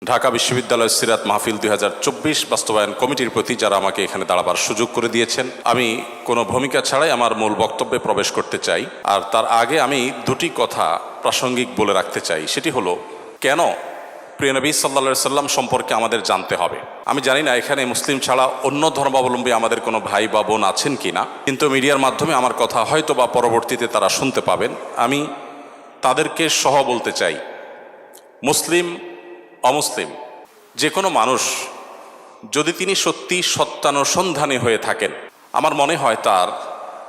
ঢাকা বিশ্ববিদ্যালয় সিরাত মাহফিল 2024 বাস্তবায়ন কমিটির প্রতি যারা আমাকে এখানে দাঁড়াবার সুযোগ করে দিয়েছেন, আমি কোনো ভূমিকা ছাড়াই আমার মূল বক্তব্যে প্রবেশ করতে চাই। আর তার আগে আমি দুটি কথা প্রাসঙ্গিক বলে রাখতে চাই। সেটি হলো, কেন প্রিয় নবী সাল্লাল্লাহু সাল্লাম সম্পর্কে আমাদের জানতে হবে। আমি জানি না এখানে মুসলিম ছাড়া অন্য ধর্মাবলম্বী আমাদের কোনো ভাই বা বোন আছেন কি না, কিন্তু মিডিয়ার মাধ্যমে আমার কথা হয়তো বা পরবর্তীতে তারা শুনতে পাবেন। আমি তাদেরকে সহ বলতে চাই, মুসলিম অমুসলিম যে কোনো মানুষ যদি তিনি সত্যি সত্যানুসন্ধানী হয়ে থাকেন, আমার মনে হয় তার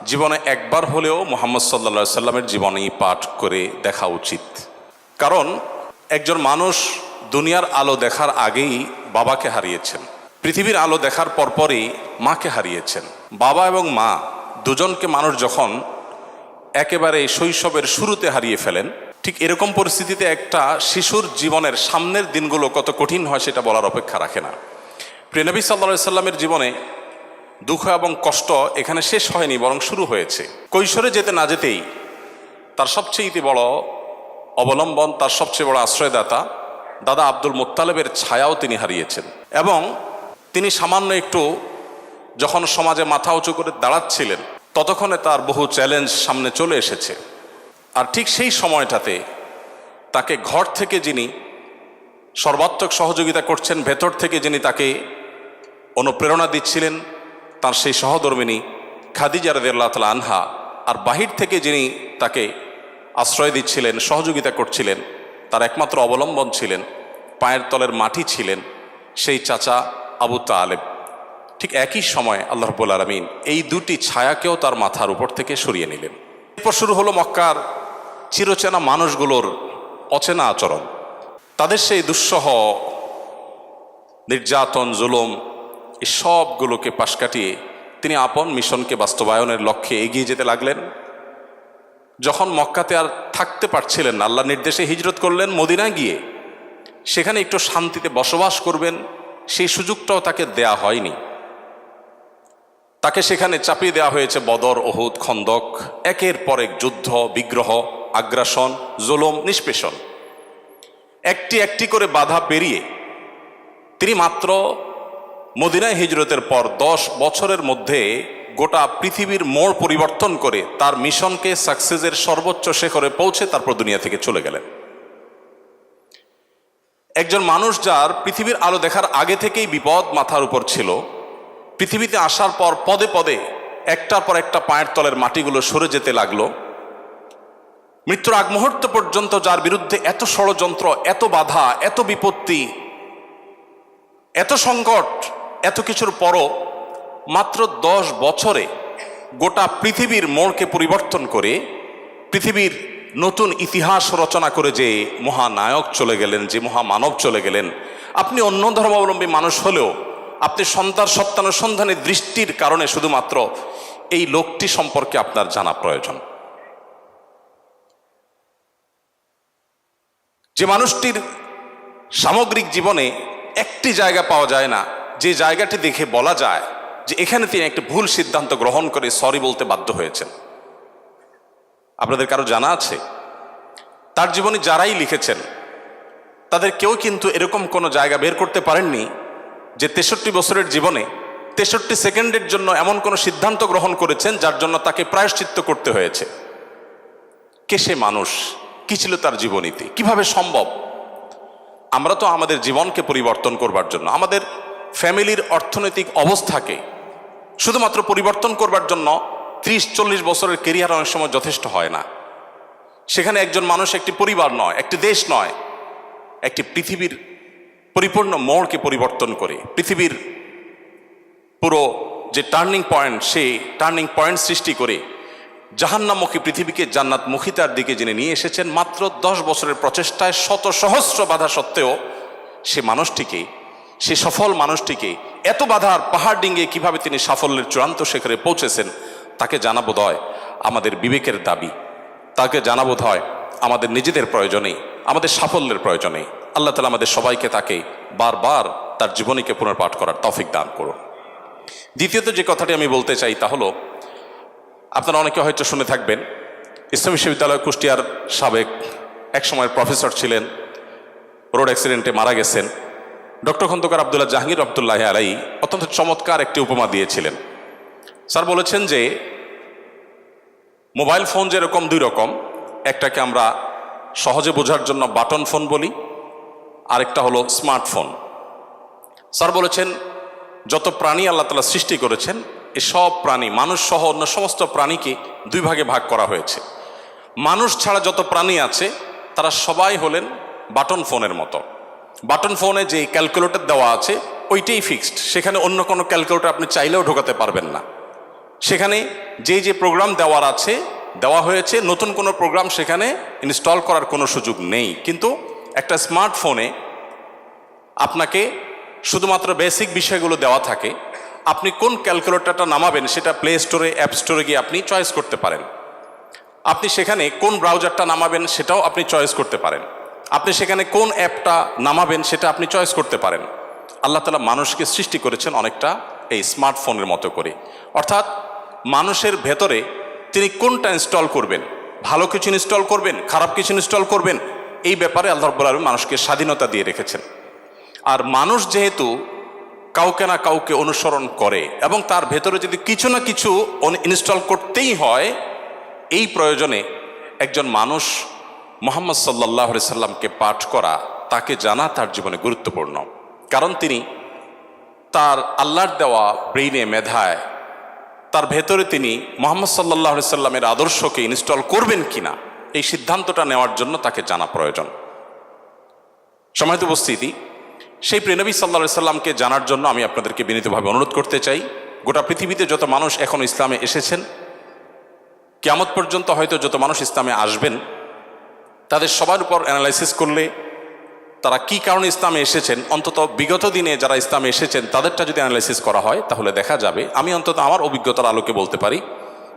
জীবনে একবার হলেও মুহাম্মদ সাল্লাল্লাহু সাল্লামের জীবনী পাঠ করে দেখা উচিত। কারণ একজন মানুষ দুনিয়ার আলো দেখার আগেই বাবাকে হারিয়েছেন, পৃথিবীর আলো দেখার পরপরই মাকে হারিয়েছেন। বাবা এবং মা দুজনকে মানুষ যখন একেবারে শৈশবের শুরুতে হারিয়ে ফেলেন, ঠিক এরকম পরিস্থিতিতে একটা শিশুর জীবনের সামনের দিনগুলো কত কঠিন হয় সেটা বলার অপেক্ষা রাখে না। প্রিয় নবী সাল্লাল্লাহু সাল্লামের জীবনে দুঃখ এবং কষ্ট এখানে শেষ হয়নি, বরং শুরু হয়েছে। কৈশোরে যেতে না যেতেই তার সবচেয়ে বড় অবলম্বন, তার সবচেয়ে বড় আশ্রয়দাতা দাদা আব্দুল মুত্তালিবের ছায়াও তিনি হারিয়েছেন। এবং তিনি সামান্য একটু যখন সমাজে মাথা উঁচু করে দাঁড়াচ্ছিলেন, ততক্ষণে তার বহু চ্যালেঞ্জ সামনে চলে এসেছে। আর ঠিক সেই সময়টাতে তাকে ঘর থেকে যিনি সর্বাত্মক সহযোগিতা করছেন, ভেতর থেকে যিনি তাকে অনুপ্রেরণা দিচ্ছিলেন, তার সেই সহধর্মিনী খাদিজা রাদিয়াল্লাহু তাআলা আনহা, আর বাহির থেকে যিনি তাকে আশ্রয় দিচ্ছিলেন, সহযোগিতা করছিলেন, তার একমাত্র অবলম্বন ছিলেন, পায়ের তলের মাটি ছিলেন সেই চাচা আবু তালেব। ঠিক একই সময় আল্লাহ রাব্বুল আলামিন এই দুটি ছায়াকেও তার মাথার উপর থেকে সরিয়ে নিলেন। এরপর শুরু হলো মক্কার চিরচেনা মানুষগুলোর অচেনা আচরণ, তাদের সেই দুঃসহ নির্যাতন, জুলুম, এই সবগুলোকে পাশ কাটিয়ে তিনি আপন মিশনকে বাস্তবায়নের লক্ষ্যে এগিয়ে যেতে লাগলেন। যখন মক্কাতে আর থাকতে পারছিলেন না, আল্লাহর নির্দেশে হিজরত করলেন মদিনায় গিয়ে। সেখানে একটু শান্তিতে বসবাস করবেন সেই সুযোগটাও তাকে দেয়া হয়নি। তাকে সেখানে চাপিয়ে দেওয়া হয়েছে বদর, উহুদ, খন্দক, একের পর এক যুদ্ধ, বিগ্রহ, আগ্রাসন, জুলুম, নিষ্পেষণ। একটি একটি করে বাধা পেরিয়ে তিনি মাত্র মদিনায় হিজরতের পর 10 বছরের মধ্যে গোটা পৃথিবীর মোড় পরিবর্তন করে তার মিশনকে সাকসেসের সর্বোচ্চ শিখরে পৌঁছে তারপর দুনিয়া থেকে চলে গেলেন। একজন মানুষ যার পৃথিবীর আলো দেখার আগে থেকেই বিপদ মাথার উপর ছিল, পৃথিবীতে আসার পর পদে পদে একটার পর একটা পায়ের তলের মাটিগুলো সরে যেতে লাগলো। মৃত্যুর আগ মুহূর্ত পর্যন্ত যার বিরুদ্ধে এত ষড়যন্ত্র, এত বাধা, এত বিপত্তি, এত সংকট, এত কিছুর পরও মাত্র 10 বছরে গোটা পৃথিবীর মোড়কে পরিবর্তন করে পৃথিবীর নতুন ইতিহাস রচনা করে যে মহানায়ক চলে গেলেন, যে মহামানব চলে গেলেন, আপনি অন্য ধর্মাবলম্বী মানুষ হলেও আপনি সত্যানুসন্ধানের দৃষ্টির কারণে শুধুমাত্র এই লোকটি সম্পর্কে আপনার জানা প্রয়োজন। যে মানুষটির সামগ্রিক জীবনে একটি জায়গা পাওয়া যায় না যে জায়গাটি দেখে বলা যায় যে এখানে তিনি একটি ভুল সিদ্ধান্ত গ্রহণ করে সরি বলতে বাধ্য হয়েছেন। আপনাদের কারো জানা আছে? তার জীবনী যারাই লিখেছেন তাদের কেউ কিন্তু এরকম কোনো জায়গা বের করতে পারেননি যে 63 বছরের জীবনে 63 সেকেন্ডের জন্য এমন কোনো সিদ্ধান্ত গ্রহণ করেছেন যার জন্য তাকে প্রায়শ্চিত্ত করতে হয়েছে। কে সে মানুষ? কি ছিল তার জীবনীতে? কিভাবে সম্ভব? আমরা তো আমাদের জীবনকে পরিবর্তন করবার জন্য, আমাদের ফ্যামিলির অর্থনৈতিক অবস্থাকে শুধুমাত্র পরিবর্তন করবার জন্য 30-40 বছরের কেরিয়ার অনেক সময় যথেষ্ট হয় না। সেখানে একজন মানুষ একটি পরিবার নয়, একটি দেশ নয়, একটি পৃথিবীর পরিপূর্ণ মোড়কে পরিবর্তন করে পৃথিবীর পুরো যে টার্নিং পয়েন্ট, সেই টার্নিং পয়েন্ট সৃষ্টি করে জাহান্নামমুখী পৃথিবীকে জান্নাতমুখিতার দিকে যিনি নিয়ে এসেছেন মাত্র 10 বছরের প্রচেষ্টায়, শত সহস্র বাধা সত্ত্বেও সে মানুষটিকে, সে সফল মানুষটিকে এত বাধার পাহাড় ডিঙ্গিয়ে কিভাবে তিনি সাফল্যের চূড়ান্ত শিখরে পৌঁছেছেন তাকে জানা বোধ হয় আমাদের বিবেকের দাবি। তাকে জানা বোধ হয় আমাদের নিজেদের প্রয়োজনে, আমাদের সাফল্যের প্রয়োজনে। আল্লাহ তাআলা আমাদের সবাইকে তাকে বারবার তার জীবনীকে পুনর্পাঠ করার তৌফিক দান করুন। দ্বিতীয়ত যে কথাটি আমি বলতে চাই তা হলো, আপনারা অনেকে হয়তো শুনে থাকবেন, ইসলামী বিশ্ববিদ্যালয় কুষ্টিয়ার সাবেক এক সময়ের প্রফেসর ছিলেন রোড অ্যাক্সিডেন্টে মারা গেছেন, ডক্টর খন্দকার আবদুল্লাহ জাহাঙ্গীর রহমতুল্লাহ আলাই অত্যন্ত চমৎকার একটি উপমা দিয়েছিলেন। স্যার বলেছেন যে মোবাইল ফোন যেরকম দুই রকম, একটাকে আমরা সহজে বোঝার জন্য বাটন ফোন বলি, আরেকটা হলো স্মার্টফোন। স্যার বলেছেন যত প্রাণী আল্লাহ তাআলা সৃষ্টি করেছেন, এসব প্রাণী মানুষ সহ অন্য সমস্ত প্রাণীকে দুই ভাগে ভাগ করা হয়েছে। মানুষ ছাড়া যত প্রাণী আছে তারা সবাই হলেন বাটন ফোনের মতো। বাটন ফোনে যে ক্যালকুলেটর দেওয়া আছে ওইটাই ফিক্সড, সেখানে অন্য কোনো ক্যালকুলেটর আপনি চাইলেও ঢোকাতে পারবেন না। সেখানে যে প্রোগ্রাম দেওয়া হয়েছে, নতুন কোনো প্রোগ্রাম সেখানে ইনস্টল করার কোনো সুযোগ নেই। কিন্তু একটা স্মার্টফোনে আপনাকে শুধুমাত্র বেসিক বিষয়গুলো দেওয়া থাকে। আপনি কোন ক্যালকুলেটরটা নামাবেন সেটা প্লে স্টোরে, অ্যাপ স্টোরে গিয়ে আপনি চয়েস করতে পারেন। আপনি সেখানে কোন ব্রাউজারটা নামাবেন সেটাও আপনি চয়েস করতে পারেন। আপনি সেখানে কোন অ্যাপটা নামাবেন সেটা আপনি চয়েস করতে পারেন। আল্লাহ তাআলা মানুষকে সৃষ্টি করেছেন অনেকটা এই স্মার্টফোনের মতো করে, অর্থাৎ মানুষের ভেতরে তিনি কোনটা ইনস্টল করবেন, ভালো কিছু ইনস্টল করবেন, খারাপ কিছু ইনস্টল করবেন, এই ব্যাপারে আল্লাহ রাব্বুল আলামিন মানুষকে স্বাধীনতা দিয়ে রেখেছেন। আর মানুষ যেহেতু কাউকে না কাউকে অনুসরণ করে এবং তার ভেতরে যদি কিছু না কিছু ইনস্টল করতেই হয়, এই প্রয়োজনে একজন মানুষ মুহাম্মদ সাল্লাল্লাহু আলাইহি সাল্লামকে পাঠ করা, তাকে জানা তার জীবনে গুরুত্বপূর্ণ। কারণ তিনি তার আল্লাহর দেওয়া ব্রেইনে, মেধায়, তার ভেতরে তিনি মুহাম্মদ সাল্লাল্লাহু আলাইহি সাল্লামের আদর্শকে ইনস্টল করবেন কিনা এই সিদ্ধান্তটা নেওয়ার জন্য তাকে জানা প্রয়োজন। সম্মানিত উপস্থিতি, সেই প্রিয়নবী সাল্লাল্লাহু আলাইহি সাল্লামকে জানার জন্য আমি আপনাদেরকে বিনীতভাবে অনুরোধ করতে চাই, গোটা পৃথিবীতে যত মানুষ এখন ইসলামে এসেছেন, কিয়ামত পর্যন্ত হয়তো যত মানুষ ইসলামে আসবেন, তাদের সবার উপর অ্যানালাইসিস করলে তারা কি কারণে ইসলামে এসেছেন, অন্তত বিগত দিনে যারা ইসলামে এসেছেন তাদেরটা যদি অ্যানালাইসিস করা হয় তাহলে দেখা যাবে, আমি অন্তত আমার অভিজ্ঞতার আলোকে বলতে পারি,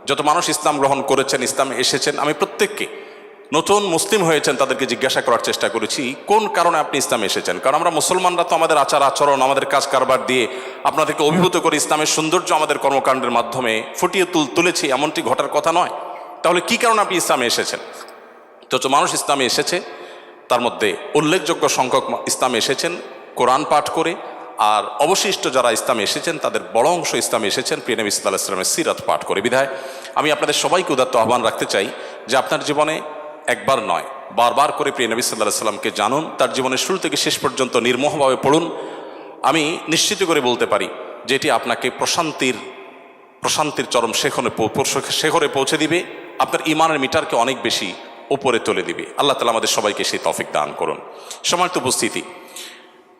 যত মানুষ ইসলাম গ্রহণ করেছেন, ইসলামে এসেছেন, আমি প্রত্যেককে নতুন মুসলিম হয়েছেন তাদেরকে জিজ্ঞাসা করার চেষ্টা করেছি কোন কারণে আপনি ইসলামে এসেছেন। কারণ আমরা মুসলমানরা তো আমাদের আচার আচরণ, আমাদের কাজ কারবার দিয়ে আপনাদেরকে অভিভূত করে ইসলামের সৌন্দর্য আমাদের কর্মকাণ্ডের মাধ্যমে ফুটিয়ে তুলেছি, এমনটি ঘটার কথা নয়। তাহলে কি কারণে আপনি ইসলামে এসেছেন? যত মানুষ ইসলামে এসেছে তার মধ্যে উল্লেখযোগ্য সংখ্যক ইসলামে এসেছেন কোরআন পাঠ করে, আর অবশিষ্ট যারা ইসলামে এসেছেন তাদের বড় অংশ ইসলামে এসেছেন প্রিয় নবী সাল্লাল্লাহু আলাইহি ওয়াসাল্লামের সিরাত পাঠ করে। বিধায় আমি আপনাদের সবাইকে উদাত্ত আহ্বান রাখতে চাই যে আপনার জীবনে একবার নয়, বারবার করে প্রিয় নবী সাল্লাল্লাহু আলাইহি ওয়াসাল্লামকে জানুন, তার জীবনের শুরু থেকে শেষ পর্যন্ত নির্মোহভাবে পড়ুন। আমি নিশ্চিত করে বলতে পারি যে এটি আপনাকে প্রশান্তির চরম শেখরে পৌঁছে দিবে, আপনার ইমানের মিটারকে অনেক বেশি উপরে তুলে দিবে। আল্লাহ তাআলা আমাদের সবাইকে সেই তৌফিক দান করুন। সম্মানিত উপস্থিতি,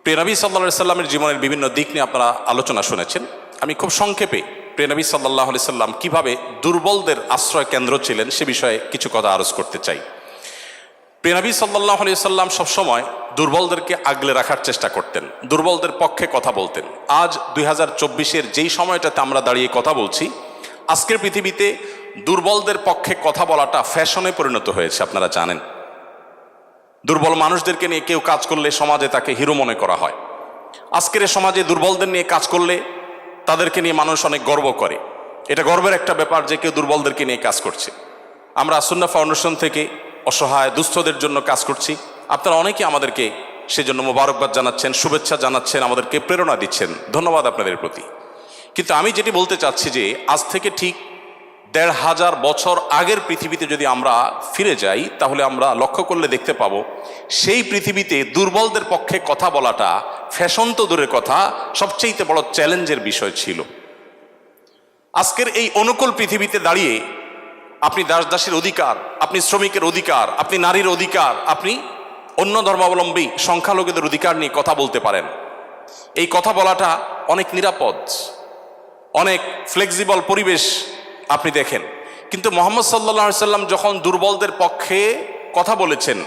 প্রিয় নবী সাল্লাল্লাহু আলাইহি সাল্লামের জীবনের বিভিন্ন দিক নিয়ে আপনারা আলোচনা শুনেছেন। আমি খুব সংক্ষেপে প্রিয় নবী সাল্লাল্লাহু আলাইহি সাল্লাম কিভাবে দুর্বলদের আশ্রয় কেন্দ্র ছিলেন সে বিষয়ে কিছু কথা আরজ করতে চাই। প্রিয় নবী সাল্লাল্লাহু আলাইহি সাল্লাম সবসময় দুর্বলদেরকে আগলে রাখার চেষ্টা করতেন, দুর্বলদের পক্ষে কথা বলতেন। আজ 2024-এর যেই সময়টাতে আমরা দাঁড়িয়ে কথা বলছি, আজকের পৃথিবীতে দুর্বলদের পক্ষে কথা বলাটা ফ্যাশনে পরিণত হয়েছে। আপনারা জানেন, দুর্বল মানুষদেরকে নিয়ে কেউ কাজ করলে সমাজে তাকে হিরো মনে করা হয়। আজকের সমাজে দুর্বলদের নিয়ে কাজ করলে তাদেরকে নিয়ে মানুষ অনেক গর্ব করে। এটা গর্বের একটা ব্যাপার যে কেউ দুর্বলদেরকে নিয়ে কাজ করছে। আমরা সুন্নাহ ফাউন্ডেশন থেকে অসহায় দুস্থদের জন্য কাজ করছি। আপনারা অনেকে আমাদেরকে সেজন্য মোবারকবাদ জানাচ্ছেন, শুভেচ্ছা জানাচ্ছেন, আমাদেরকে প্রেরণা দিচ্ছেন, ধন্যবাদ আপনাদের প্রতি। কিন্তু আমি যেটি বলতে চাচ্ছি যে আজ থেকে ঠিক ১৫০০ বছর আগের পৃথিবীতে যদি আমরা ফিরে যাই তাহলে আমরা লক্ষ্য করলে দেখতে পাবো সেই পৃথিবীতে দুর্বলদের পক্ষে কথা বলাটা ফ্যাশন তো দূরের কথা, সবচেয়ে বড় চ্যালেঞ্জের বিষয় ছিল। আজকের এই অনুকূল পৃথিবীতে দাঁড়িয়ে আপনি দাসের অধিকার, আপনি শ্রমিকের অধিকার, আপনি নারীর অধিকার, আপনি অন্য ধর্মাবলম্বী সংখ্যালঘুদের অধিকার নিয়ে কথা বলতে পারেন। এই কথা বলাটা অনেক নিরাপদ, অনেক ফ্লেক্সিবল পরিবেশ আপনি দেখেন। কিন্তু মুহাম্মদ সাল্লাল্লাহু আলাইহি সাল্লাম যখন দুর্বলদের পক্ষে কথা বলেছেন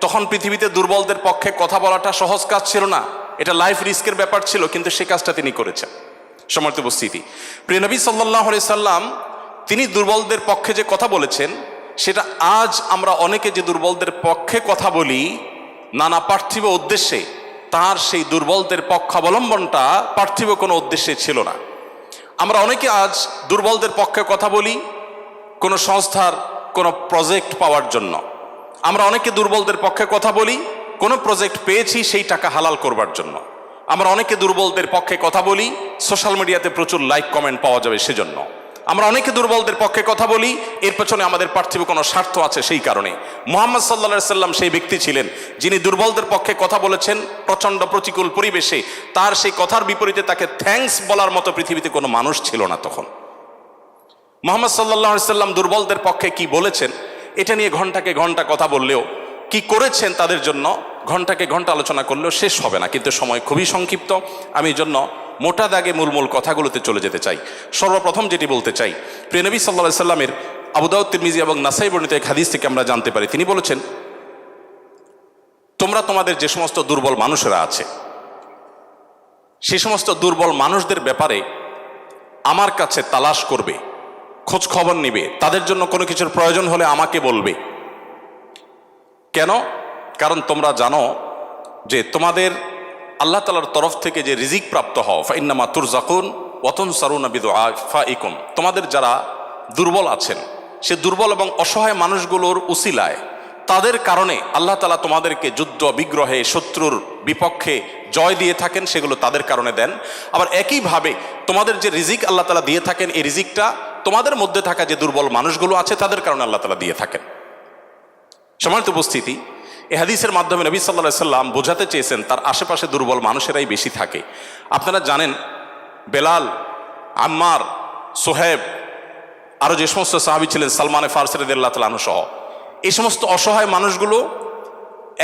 তখন পৃথিবীতে দুর্বলদের পক্ষে কথা বলাটা সহজ কাজ ছিল না, এটা লাইফ রিস্কের ব্যাপার ছিল, কিন্তু সে কাজটা তিনি করেছেন। সম্মানিত উপস্থিতি, প্রিয় নবী সাল্লাল্লাহু আলাইহি সাল্লাম তিনি দুর্বলদের পক্ষে যে কথা বলেছেন সেটা আজ আমরা অনেকে যে দুর্বলদের পক্ষে কথা বলি নানা পার্থিব উদ্দেশ্যে, তার সেই দুর্বলদের পক্ষাবলম্বনটা পার্থিব কোনো উদ্দেশ্যে ছিল না। আমরা অনেকে আজ দুর্বলদের পক্ষে কথা বলি কোনো সংস্থার কোনো প্রজেক্ট পাওয়ার জন্য, আমরা অনেকে দুর্বলদের পক্ষে কথা বলি কোনো প্রজেক্ট পেয়েছি সেই টাকা হালাল করবার জন্য। আমরা অনেকে দুর্বলদের পক্ষে কথা বলি, সোশ্যাল মিডিয়াতে প্রচুর লাইক কমেন্ট পাওয়া যাবে সেজন্য। আমরা অনেকে দুর্বলদের পক্ষে কথা বলি, এর পেছনে আমাদের পার্থিব কোনো স্বার্থ আছে সেই কারণে। মুহাম্মদ সাল্লাল্লাহু আলাইহি সাল্লাম সেই ব্যক্তি ছিলেন যিনি দুর্বলদের পক্ষে কথা বলেছেন প্রচণ্ড প্রতিকূল পরিবেশে। তার সেই কথার বিপরীতে তাকে থ্যাঙ্কস বলার মতো পৃথিবীতে কোনো মানুষ ছিল না তখন। মুহাম্মদ সাল্লাল্লাহু আলাইহি সাল্লাম দুর্বলদের পক্ষে কি বলেছেন এটা নিয়ে ঘন্টাকে ঘন্টা কথা বললেও, কি করেছেন তাদের জন্য ঘন্টাকে ঘন্টা আলোচনা করলেও শেষ হবে না। কিন্তু সময় খুবই সংক্ষিপ্ত, আমি এই জন্য মোটা দাগে মূল কথাগুলোতে চলে যেতে চাই। সর্বপ্রথম যেটি বলতে চাই, প্রিয় নবী সাল্লাল্লাহু আলাইহি সাল্লামের আবু দাউদ, তিরমিজি এবং নাসাই বর্ণিত এক হাদিস থেকে আমরা জানতে পারি, তিনি বলেছেন, তোমরা তোমাদের যে সমস্ত দুর্বল মানুষেরা আছে সে সমস্ত দুর্বল মানুষদের ব্যাপারে আমার কাছে তালাশ করবে, খোঁজ খবর নিবে, তাদের জন্য কোনো কিছুর প্রয়োজন হলে আমাকে বলবে। কেন? কারণ তোমরা জানো যে তোমাদের আল্লাহ তাআলার তরফ থেকে যে রিজিক প্রাপ্ত হও, ফাইন্নামা তুরজাকুন ওয়া তুনসারুনা বিদুআফাইকুম, তোমাদের যারা দুর্বল আছেন সে দুর্বল এবং অসহায় মানুষগুলোর উসিলায়, তাদের কারণে আল্লাহ তাআলা তোমাদেরকে যুদ্ধ বিগ্রহে শত্রুর বিপক্ষে জয় দিয়ে থাকেন, সেগুলো তাদের কারণে দেন। আবার একইভাবে তোমাদের যে রিজিক আল্লাহ তাআলা দিয়ে থাকেন, এই রিজিকটা তোমাদের মধ্যে থাকা যে দুর্বল মানুষগুলো আছে তাদের কারণে আল্লাহ তাআলা দিয়ে থাকেন। সম্মানিত উপস্থিতি, এই হাদিসের মাধ্যমে নবী সাল্লাল্লাহু আলাইহি সাল্লাম বোঝাতে চেয়েছেন তার আশেপাশে দুর্বল মানুষেরাই বেশি থাকে। আপনারা জানেন বেলাল, আম্মার, সোহেব, আরও যে সমস্ত সাহাবী ছিলেন, সালমান ফারসি রাদিয়াল্লাহু তাআলা আনহু সহ, এই সমস্ত অসহায় মানুষগুলো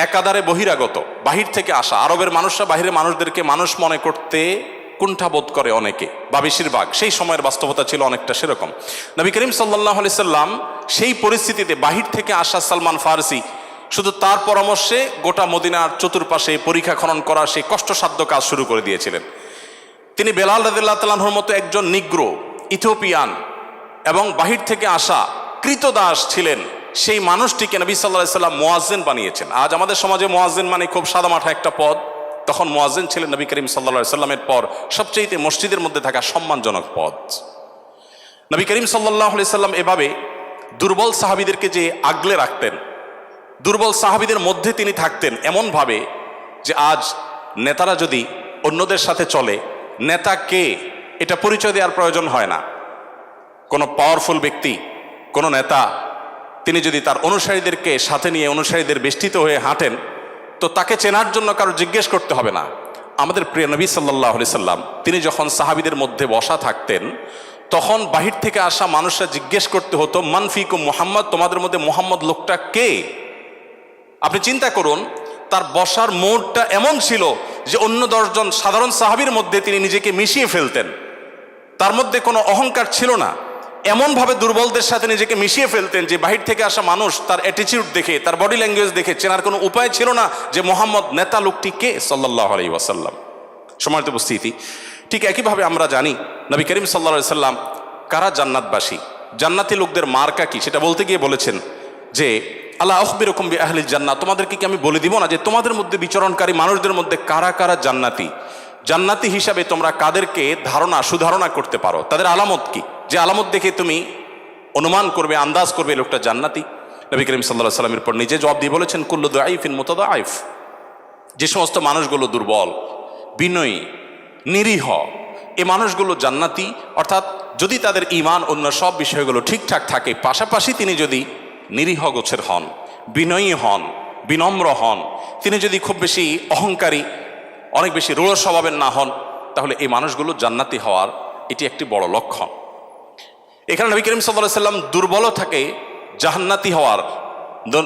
একাধারে বহিরাগত, বাহির থেকে আসা। আরবের মানুষরা বাহিরের মানুষদেরকে মানুষ মনে করতে কুণ্ঠাবোধ করে অনেকে, বা বেশিরভাগ। সেই সময়ের বাস্তবতা ছিল অনেকটা সেরকম। নবী করিম সাল্লাল্লাহু আলাইহি সাল্লাম সেই পরিস্থিতিতে বাহির থেকে আসা সালমান ফারসি, শুধু তার পরামর্শে গোটা মদিনার চতুর্পাশে পরীক্ষা খনন করা সেই কষ্টসাধ্য কাজ শুরু করে দিয়েছিলেন। তিনি বেলাল রাদিয়াল্লাহু তাআলা আনহুর মতো একজন নিগ্রো, ইথিওপিয়ান এবং বাহির থেকে আসা কৃতদাস ছিলেন, সেই মানুষটিকে নবী সাল্লাল্লাহু আলাইহি সাল্লাম মুয়াজ্জিন বানিয়েছেন। আজ আমাদের সমাজে মুয়াজ্জিন মানে খুব সাদামাঠা একটা পদ, তখন মুয়াজ্জিন ছিলেন নবী করিম সাল্লাল্লাহু আলাইহি সাল্লামের পর সবচেয়ে মসজিদের মধ্যে থাকা সম্মানজনক পদ। নবী করিম সাল্লাল্লাহু আলাইহি সাল্লাম এভাবে দুর্বল সাহাবীদেরকে যে আগলে রাখতেন, দুর্বল সাহাবীদের মধ্যে তিনি থাকতেন এমনভাবে যে আজ নেতারা যদি অন্যদের সাথে চলে, নেতা কে এটা পরিচয় দেওয়ার প্রয়োজন হয় না। কোনো পাওয়ারফুল ব্যক্তি, কোনো নেতা, তিনি যদি তার অনুসারীদেরকে সাথে নিয়ে অনুসারীদের বেষ্টিত হয়ে হাঁটেন, তো তাকে চেনার জন্য কারো জিজ্ঞেস করতে হবে না। আমাদের প্রিয় নবী সাল্লাল্লাহু আলাইহি সাল্লাম তিনি যখন সাহাবীদের মধ্যে বসা থাকতেন, তখন বাহির থেকে আসা মানুষরা জিজ্ঞেস করতে হতো, মান ফিকুম মুহাম্মদ, তোমাদের মধ্যে মুহাম্মদ লোকটা কে? আপনি চিন্তা করুন, তার বসার মোড়টা এমন ছিল যে অন্য 10 জন সাধারণ সাহাবীর মধ্যে তিনি নিজেকে মিশিয়ে ফেলতেন। তার মধ্যে কোনো অহংকার ছিল না, এমনভাবে দুর্বলদের সাথে নিজেকে মিশিয়ে ফেলতেন যে বাহির থেকে আসা মানুষ তার অ্যাটিটিউড দেখে, তার বডি ল্যাঙ্গুয়েজ দেখে চেনার কোনো উপায় ছিল না যে মোহাম্মদ নেতা লোকটি কে, সাল্লাল্লাহু আলাইহি ওয়াসাল্লাম। সম্মানিত উপস্থিতি, ঠিক একইভাবে আমরা জানি নবী করিম সাল্লাল্লাহু আলাইহি সাল্লাম কারা জান্নাতবাসী, জান্নাতি লোকদের মার্কা কি, সেটা বলতে গিয়ে বলেছেন যে আল্লাহ আখবিরুকুম বিআহলিল জান্নাহ, তোমাদেরকে কি আমি বলে দিব না যে তোমাদের মধ্যে বিচরণকারী মানুষদের মধ্যে কারা কারা জান্নাতি, জান্নাতি হিসাবে তোমরা কাদেরকে সুধারণা করতে পারো, তাদের আলামত কি, যে আলামত দেখে তুমি অনুমান করবে, আন্দাজ করবে লোকটা জান্নাতি। নবী করিম সাল্লাল্লাহু আলাইহি সাল্লামের পর নিজে জবাব দিয়ে বলেছেন, কুল্লু দাঈফিন মুতাদাঈফ, যে সমস্ত মানুষগুলো দুর্বল, বিনয়ী, নিরীহ, এই মানুষগুলো জান্নাতি। অর্থাৎ যদি তাদের ঈমান অন্য সব বিষয়গুলো ঠিকঠাক থাকে, পাশাপাশি তিনি যদি নিরীহ গোছের হন, বিনয়ী হন, বিনম্র হন, তিনি যদি খুব বেশি অহংকারী, অনেক বেশি রূঢ় স্বভাবের না হন, তাহলে এই মানুষগুলো জান্নাতি হওয়ার এটি একটি বড় লক্ষণ। এখানে নবী করিম সাল্লাল্লাহু আলাইহি সাল্লাম দুর্বলতাকে জান্নাতি হওয়ার,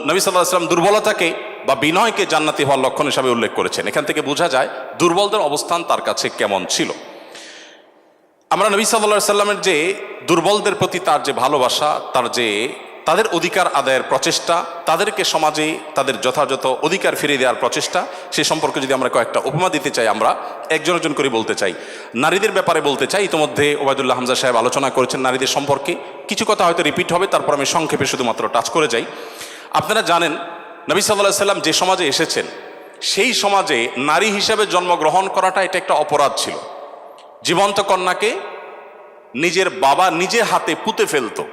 নবী সাল্লাল্লাহু আলাইহি সাল্লাম দুর্বলতাকে বা বিনয়কে জান্নাতি হওয়ার লক্ষণ হিসাবে উল্লেখ করেছেন। এখান থেকে বোঝা যায় দুর্বলদের অবস্থান তার কাছে কেমন ছিল। আমরা নবী সাল্লাল্লাহু আলাইহি সাল্লামের যে দুর্বলদের প্রতি তার যে ভালোবাসা, তাদের অধিকার আদায়ের প্রচেষ্টা, তাদেরকে সমাজে তাদের যথাযথ অধিকার ফিরিয়ে দেওয়ার প্রচেষ্টা, সে সম্পর্কে যদি আমরা কয়েকটা উপমা দিতে চাই, আমরা একজন একজন করে বলতে চাই। নারীদের ব্যাপারে বলতে চাই, ইতিমধ্যে ওবায়দুল্লাহ হামজা সাহেব আলোচনা করেছেন নারীদের সম্পর্কে, কিছু কথা হয়তো রিপিট হবে, তারপর আমি সংক্ষেপে শুধুমাত্র টাচ করে যাই। আপনারা জানেন নবী সাল্লাল্লাহু আলাইহি সাল্লাম যে সমাজে এসেছেন, সেই সমাজে নারী হিসেবে জন্মগ্রহণ করাটা এটা একটা অপরাধ ছিল। জীবন্ত কন্যাকে নিজের বাবা নিজে হাতে পুঁতে ফেলতো,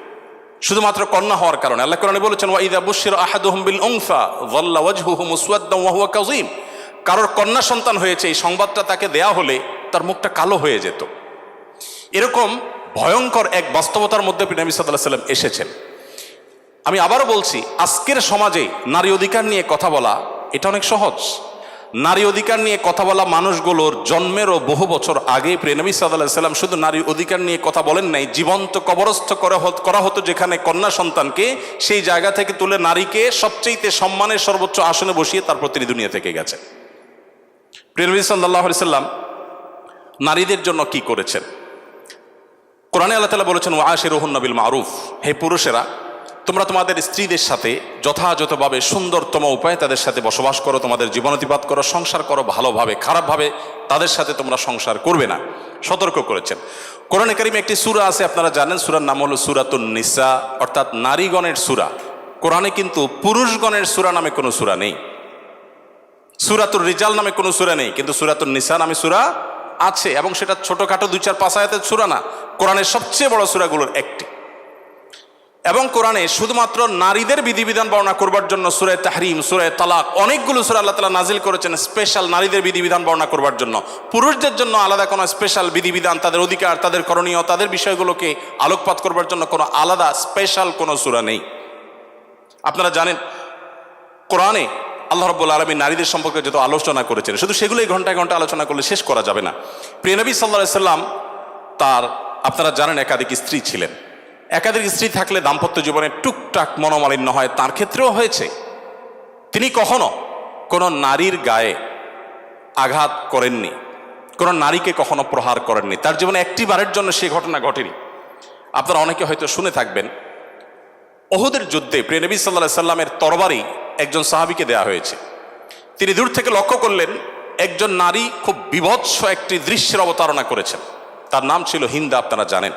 শুধুমাত্র কন্যা হওয়ার কারণে। আল্লাহ কোরআনে বলেছেন, ওয়া ইযা বুশিরা আহাদুহুম বিল উনসা যাল্লা ওয়াজহুহু মুসওয়াদ্দান ওয়া হুয়া কাযীম। কারোর কন্যা সন্তান হয়েছে এই সংবাদটা তাকে দেয়া হলে তার মুখটা কালো হয়ে যেত। এরকম ভয়ঙ্কর এক বাস্তবতার মধ্যে নবী সাল্লাল্লাহু আলাইহি ওয়াসাল্লাম এসেছেন। আমি আবারও বলছি, আজকের সমাজে নারী অধিকার নিয়ে কথা বলা এটা অনেক সহজ। নারী অধিকার নিয়ে কথা বলা মানুষগুলোর জন্মেরও বহু বছর আগে প্রিয় নবী সাল্লাল্লাহু আলাইহি ওয়াসাল্লাম শুধু নারী অধিকার নিয়ে কথা বলেন নাই, জীবন্ত কবরস্থ করা হতো যেখানে কন্যা সন্তানকে, সেই জায়গা থেকে তুলে নারীকে সবচেয়ে সম্মানের সর্বোচ্চ আসনে বসিয়ে তারপর তিনি দুনিয়া থেকে গেছেন। প্রিয় নবী সাল্লাল্লাহু আলাইহি ওয়াসাল্লাম নারীদের জন্য কি করেছেন? কোরআনে আল্লাহ তাআলা বলেছেন, ওয়াশিরুহুন্না বিল মারুফ, হে পুরুষেরা তোমরা তোমাদের স্ত্রীদের সাথে যথাযথভাবে সুন্দরতম উপায়ে তাদের সাথে বসবাস করো, তোমাদের জীবনাতিপাত করো, সংসার করো ভালোভাবে, খারাপভাবে তাদের সাথে তোমরা সংসার করবে না, সতর্ক করেছেন। কোরআনে কারিমে একটি সূরা আছে, আপনারা জানেন, সূরার নাম হলো সূরাতুন নিসা, অর্থাৎ নারীগণের সূরা। কোরআনে কিন্তু পুরুষগণের সূরা নামে কোনো সূরা নেই, সূরাতুর রিজাল নামে কোনো সূরা নেই, কিন্তু সূরাতুন নিসা নামে সূরা আছে, এবং সেটা ছোটখাটো 2-4-5 আয়াতের সূরা না, কোরআনের সবচেয়ে বড় সূরাগুলোর একটি। এবং কোরআনে শুধুমাত্র নারীদের বিধিবিধান বর্ণনা করবার জন্য সূরা তাহরিম, সূরা তালাক, অনেকগুলো সূরা আল্লাহ তাআলা নাজিল করেছেন স্পেশাল নারীদের বিধিবিধান বর্ণনা করবার জন্য। পুরুষদের জন্য আলাদা কোনো স্পেশাল বিধিবিধান, তাদের অধিকার, তাদের করণীয়, তাদের বিষয়গুলোকে আলোকপাত করবার জন্য কোনো আলাদা স্পেশাল কোনো সূরা নেই। আপনারা জানেন কোরআনে আল্লাহ রাব্বুল আলামিন নারীদের সম্পর্কে যত আলোচনা করেছেন, শুধু সেগুলোই ঘন্টায় ঘন্টা আলোচনা করলে শেষ করা যাবে না। প্রিয় নবী সাল্লাল্লাহু আলাইহি সাল্লাম তার, আপনারা জানেন, একাধিক স্ত্রী ছিলেন। একাধিক স্ত্রী থাকলে দাম্পত্য জীবনে টুকটাক মনোমালিন্য হয়, তার ক্ষেত্রেও হয়েছে। তিনি কখনো কোনো নারীর গায়ে আঘাত করেননি, কোনো নারীকে কখনো প্রহার করেননি, তার জীবনে একটি বারের জন্য সে ঘটনা ঘটেনি। আপনারা অনেকে হয়তো শুনে থাকবেন, উহুদের যুদ্ধে প্রিয় নবী সাল্লাল্লাহু আলাইহি সাল্লামের তরবারি একজন সাহাবীকে দেয়া হয়েছে। তিনি দূর থেকে লক্ষ্য করলেন একজন নারী খুব বীভৎস একটি দৃশ্যের অবতারণা করেছেন, তার নাম ছিল হিন্দা, আপনারা জানেন।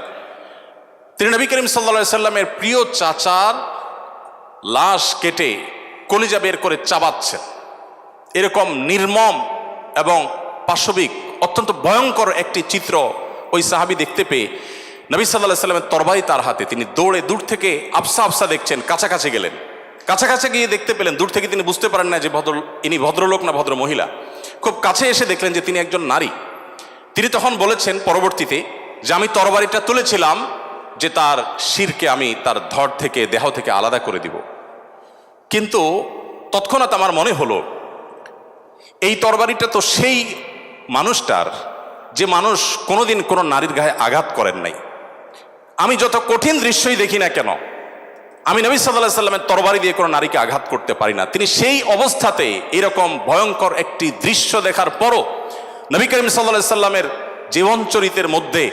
তিনি নবী করিম সাল্লাল্লাহু আলাইহি সাল্লামের প্রিয় চাচার লাশ কেটে কলিজা বের করে চাবাচ্ছেন। এরকম নির্মম এবং পাশবিক অত্যন্ত ভয়ঙ্কর একটি চিত্র ওই সাহাবী দেখতে পেয়ে নবী সাল্লাল্লাহু আলাইহি সাল্লামের তরবারি তার হাতে, তিনি দৌড়ে দূর থেকে আফসা আফসা দেখছেন, কাছাকাছি গেলেন। কাছাকাছি গিয়ে দেখতে পেলেন, দূর থেকে তিনি বুঝতে পারেন না যে ইনি ভদ্রলোক না ভদ্র মহিলা। খুব কাছে এসে দেখলেন যে তিনি একজন নারী। তিনি তখন বলেছেন পরবর্তীতে যে আমি তরবারিটা তুলেছিলাম যে তার শিরকে আমি তার ধড় থেকে, দেহ থেকে আলাদা করে দিব, কিন্তু তৎক্ষণাৎ আমার মনে হলো এই তরবারিটা তো সেই মানুষটার যে মানুষ কোনোদিন কোনো নারীর গায়ে আঘাত করেন নাই। আমি যত কঠিন দৃশ্যই দেখি না কেন, আমি নবী সাল্লাল্লাহু আলাইহি সাল্লামের তরবারি দিয়ে কোনো নারীকে আঘাত করতে পারি না। তিনি সেই অবস্থাতে এরকম ভয়ঙ্কর একটি দৃশ্য দেখার পরও নবী করিম সাল্লাল্লাহু আলাইহি সাল্লামের জীবন চরিত্রের মধ্যে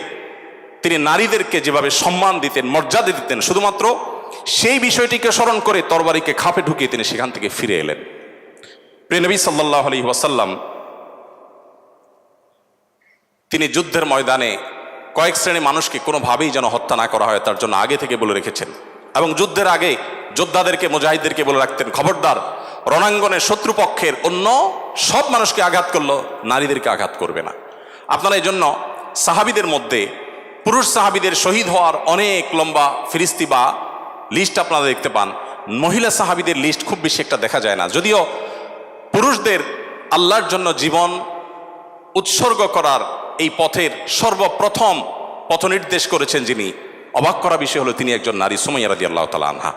তিনি নারীদেরকে যেভাবে সম্মান দিতেন, মর্যাদা দিতেন, শুধুমাত্র সেই বিষয়টিকে স্মরণ করে তরবারিকে খাপে ঢুকিয়ে তিনি সেখান থেকে ফিরে এলেন। প্রিয় নবী সাল্লাল্লাহু আলাইহি ওয়াসাল্লাম তিনি যুদ্ধের ময়দানে কয়েক শ্রেণী মানুষকে কোনোভাবেই যেন হত্যা না করা হয় তার জন্য আগে থেকে বলে রেখেছেন, এবং যুদ্ধের আগে যোদ্ধাদেরকে, মুজাহিদদেরকে বলে রাখতেন, খবরদার রণাঙ্গনে শত্রুপক্ষের অন্য সব মানুষকে আঘাত করলো, নারীদেরকে আঘাত করবে না। আপনারা এই জন্য সাহাবীদের মধ্যে পুরুষ সাহাবীদের শহীদ হওয়ার অনেক লম্বা ফিরিস্তি বা লিস্ট আপনারা দেখতে পান, মহিলা সাহাবীদের লিস্ট খুব বেশি একটা দেখা যায় না। যদিও পুরুষদের আল্লাহর জন্য জীবন উৎসর্গ করার এই পথের সর্বপ্রথম পথ নির্দেশ করেছেন যিনি, অবাক করা বিষয় হলো তিনি একজন নারী, সুমাইয়া রাদিয়াল্লাহু তাআলা আনহা।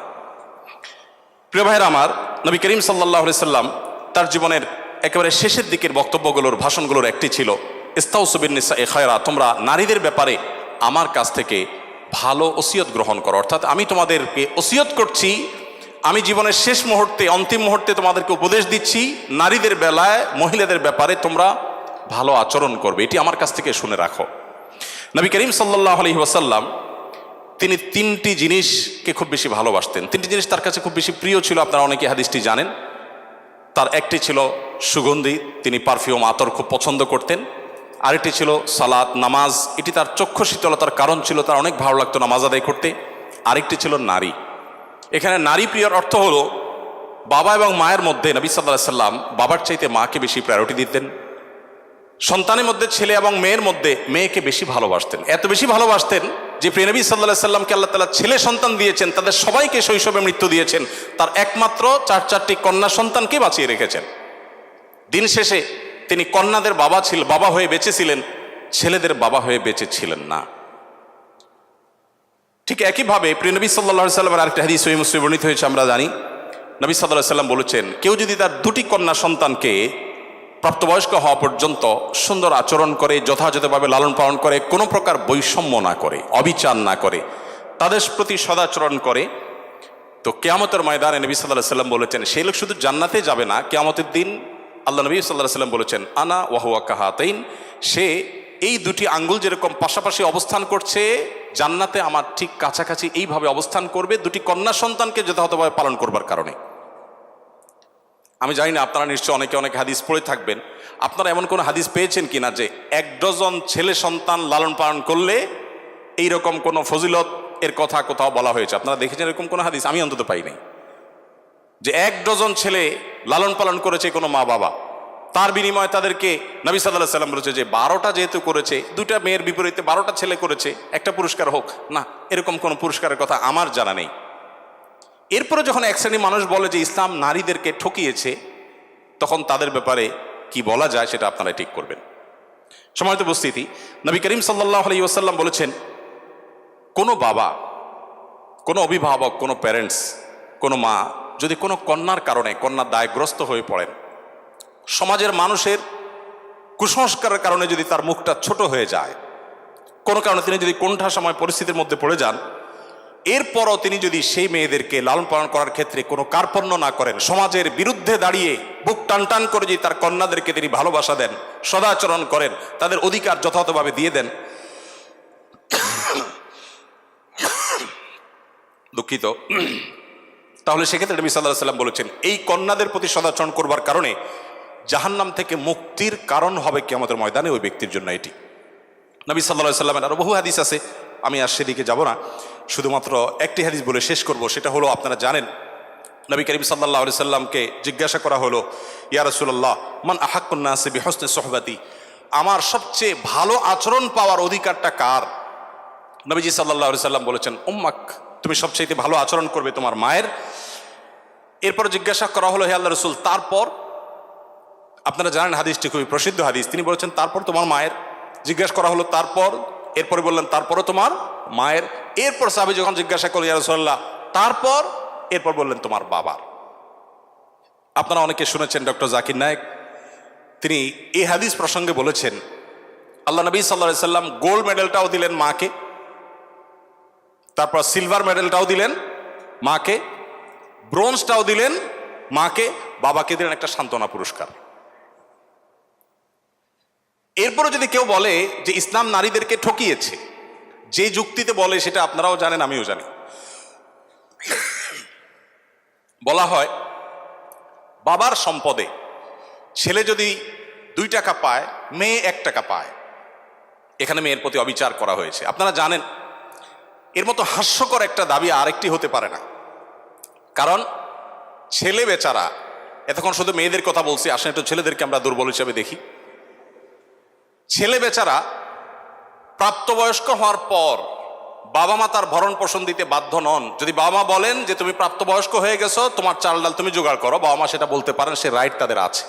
প্রিয় ভাইয়েরা আমার, নবী করিম সাল্লাল্লাহু আলাইহি সাল্লাম তার জীবনের একেবারে শেষের দিকের বক্তব্যগুলোর, ভাষণগুলোর একটি ছিল ইস্তাউসু বিন নিসাই খায়রা, তোমরা নারীদের ব্যাপারে আমার কাছ থেকে ভালো ওসিয়ত গ্রহণ করো। অর্থাৎ আমি তোমাদেরকে ওসিয়ত করছি, আমি জীবনের শেষ মুহূর্তে, অন্তিম মুহূর্তে তোমাদেরকে উপদেশ দিচ্ছি, নারীদের বেলায়, মহিলাদের ব্যাপারে তোমরা ভালো আচরণ করবে, এটি আমার কাছ থেকে শুনে রাখো। নবী করিম সাল্লাল্লাহু আলাইহি ওয়াসাল্লাম তিনি তিনটি জিনিসকে খুব বেশি ভালোবাসতেন, তিনটি জিনিস তার কাছে খুব বেশি প্রিয় ছিল। আপনারা অনেকে হাদিসটি জানেন। তার একটি ছিল সুগন্ধি, তিনি পারফিউম, আতর খুব পছন্দ করতেন। আরেকটি ছিল সালাত, নামাজ, এটি তার চক্ষু শীতলতার কারণ ছিল, তার অনেক ভালো লাগতো নামাজ আদায় করতে। আরেকটি ছিল নারী। এখানে নারী প্রিয়র অর্থ হলো বাবা এবং মায়ের মধ্যে নবী সাল্লাল্লাহু আলাইহি সাল্লাম বাবার চাইতে মাকে বেশি প্রায়োরিটি দিতেন। সন্তানের মধ্যে ছেলে এবং মেয়ের মধ্যে মেয়েকে বেশি ভালোবাসতেন, এত বেশি ভালোবাসতেন যে প্রিয় নবী সাল্লাল্লাহু আলাইহি সাল্লামকে আল্লাহ তাআলা ছেলে সন্তান দিয়েছেন, তাদের সবাইকে শৈশবে মৃত্যু দিয়েছেন, তার একমাত্র 4টি কন্যা সন্তানকে বাঁচিয়ে রেখেছেন। দিন শেষে তিনি কন্যাদের বাবা হয়ে বেঁচেছিলেন, ছেলেদের বাবা হয়ে বেঁচে ছিলেন না। ঠিক একইভাবে প্রিয় নবী সাল্লাল্লাহু আলাইহি সাল্লামের আরেকটা হাদিস সহিহ মুসলিমে বর্ণিত হয়েছে, আমরা জানি নবী সাল্লাল্লাহু আলাইহি সাল্লাম বলেছেন, কেউ যদি তার 2টি কন্যা সন্তানকে প্রাপ্তবয়স্ক হওয়া পর্যন্ত সুন্দর আচরণ করে, যথাযথভাবে লালন পালন করে, কোনো প্রকার বৈষম্য না করে, অবিচার না করে, তাদের প্রতি সদাচরণ করে, তো কিয়ামতের ময়দানে নবী সাল্লাল্লাহু আলাইহি সাল্লাম বলেছেন সেই লোক শুধু জান্নাতে যাবে না, কিয়ামতের দিন আল্লাহ নবী সাল্লাল্লাহু আলাইহি সাল্লাম বলেছেন আনা ওয়া হুয়া কাহাতাইন, সে এই 2টি আঙ্গুল যেরকম পাশাপাশি অবস্থান করছে জান্নাতে আমার ঠিক কাছাকাছি এইভাবে অবস্থান করবে 2টি কন্যা সন্তানকে যথাযথভাবে পালন করবার কারণে। আমি জানি না আপনারা নিশ্চয় অনেক হাদিস পড়ে থাকবেন, আপনারা এমন কোনো হাদিস পেয়েছেন কিনা যে 1 ডজন ছেলে সন্তান লালন পালন করলে এইরকম কোনো ফজিলত এর কথা কোথাও বলা হয়েছে? আপনারা দেখেছেন এরকম কোনো হাদিস? আমি অন্তত পাই নাই যে 1 ডজন ছেলে লালন পালন করেছে কোনো মা বাবা, তার বিনিময়ে তাদেরকে নবী সাল্লাল্লাহু আলাইহি সাল্লাম বলেছে যে 12টা যেহেতু করেছে, 2টা মেয়ের বিপরীতে 12টা ছেলে করেছে, একটা পুরস্কার হোক না, এরকম কোনো পুরস্কারের কথা আমার জানা নেই। এরপরে যখন এক শ্রেণী মানুষ বলে যে ইসলাম নারীদেরকে ঠকিয়েছে, তখন তাদের ব্যাপারে কি বলা যায় সেটা আপনারা ঠিক করবেন। সম্মানিত উপস্থিতি, নবী করিম সাল্লাল্লাহু আলাইহি ওয়াসাল্লাম বলেছেন, কোনো বাবা, কোনো অভিভাবক, কোনো প্যারেন্টস, কোনো মা যদি কোনো কন্যার কারণে কন্যা দায়গ্রস্ত হয়ে পড়েন, সমাজের মানুষের কুসংস্কারের কারণে যদি তার মুখটা ছোট হয়ে যায়, কোনো কারণে তিনি যদি কোণঠাসাময় পরিস্থিতির মধ্যে পড়ে যান, এরপরও তিনি যদি সেই মেয়েদেরকে লালন পালন করার ক্ষেত্রে কোনো কার্পণ্য না করেন, সমাজের বিরুদ্ধে দাঁড়িয়ে বুক টান করে যদি তার কন্যাদেরকে তিনি ভালোবাসা দেন, সদাচরণ করেন, তাদের অধিকার যথাযথভাবে দিয়ে দেন, দুঃখিত, তাহলে সেক্ষেত্রে নবী সাল্লাল্লাহু আলাইহি সাল্লাম বলেছেন এই কন্যাদের প্রতি সদাচরণ করবার কারণে জাহান্নাম থেকে মুক্তির কারণ হবে কিয়ামতের ময়দানে ওই ব্যক্তির জন্য। এটি নবী সাল্লাল্লাহু আলাইহি সাল্লামের আরো বহু হাদিস আছে, আমি আর সেদিকে যাব না, শুধুমাত্র একটি হাদিস বলে শেষ করব। সেটা হলো, আপনারা জানেন নবী করিম সাল্লাল্লাহু আলাইহি সাল্লামকে জিজ্ঞাসা করা হলো, ইয়া রাসূলুল্লাহ মান আহাক্কুন নাসি বিহুসনি সুহবাতি, আমার সবচেয়ে ভালো আচরণ পাওয়ার অধিকারটা কার? নবীজি সাল্লাল্লাহু আলাইহি সাল্লাম বলেছেন উম্মাক, তুমি সবচেয়ে ভালো আচরণ করবে তোমার মায়ের। এরপর জিজ্ঞাসা করা হলো, হে আল্লাহর রাসূল তারপর? আপনারা জানেন হাদিসটি খুবই প্রসিদ্ধ হাদিস, তিনি বলেছেন তারপর তোমার মায়ের। জিজ্ঞাসা করা হলো তারপর, এরপরে বললেন তারপরও তোমার মায়ের। এরপর সাহাবী যখন জিজ্ঞাসা করলেন ইয়া রাসূলুল্লাহ তারপর, এরপর বললেন তোমার বাবার। আপনারা অনেকে শুনেছেন ডক্টর জাকির নায়েক, তিনি এই হাদিস প্রসঙ্গে বলেছেন আল্লাহ নবী সাল্লাল্লাহু আলাইহি সাল্লাম গোল্ড মেডেলটাও দিলেন মাকে, তারপর সিলভার মেডেলটাও দিলেন মাকে, ব্রোঞ্জটাও দিলেন মাকে, বাবাকে দিলেন একটা সান্ত্বনা পুরস্কার। এরপরে যদি কেউ বলে যে ইসলাম নারীদেরকে ঠকিয়েছে, যে যুক্তিতে বলে সেটা আপনারাও জানেন আমিও জানি, বলা হয় বাবার সম্পদে ছেলে যদি 2 টাকা পায়, মেয়ে 1 টাকা পায়, এখানে মেয়ের প্রতি অবিচার করা হয়েছে। আপনারা জানেন এর মতো হাস্যকর একটা দাবি আরেকটি হতে পারে না, কারণ ছেলে বেচারা, এতক্ষণ শুধু মেয়েদের কথা বলছি, আসলে একটু ছেলেদেরকে আমরা দুর্বল হিসেবে দেখি। ছেলে বেচারা প্রাপ্তবয়স্ক হওয়ার পর বাবা মা তার ভরণ পোষণ দিতে বাধ্য নন। যদি বাবা মা বলেন যে তুমি প্রাপ্তবয়স্ক হয়ে গেছো, তোমার চাল ডাল তুমি জোগাড় করো, বাবা মা সেটা বলতে পারেন, সে রাইট তাদের আছে।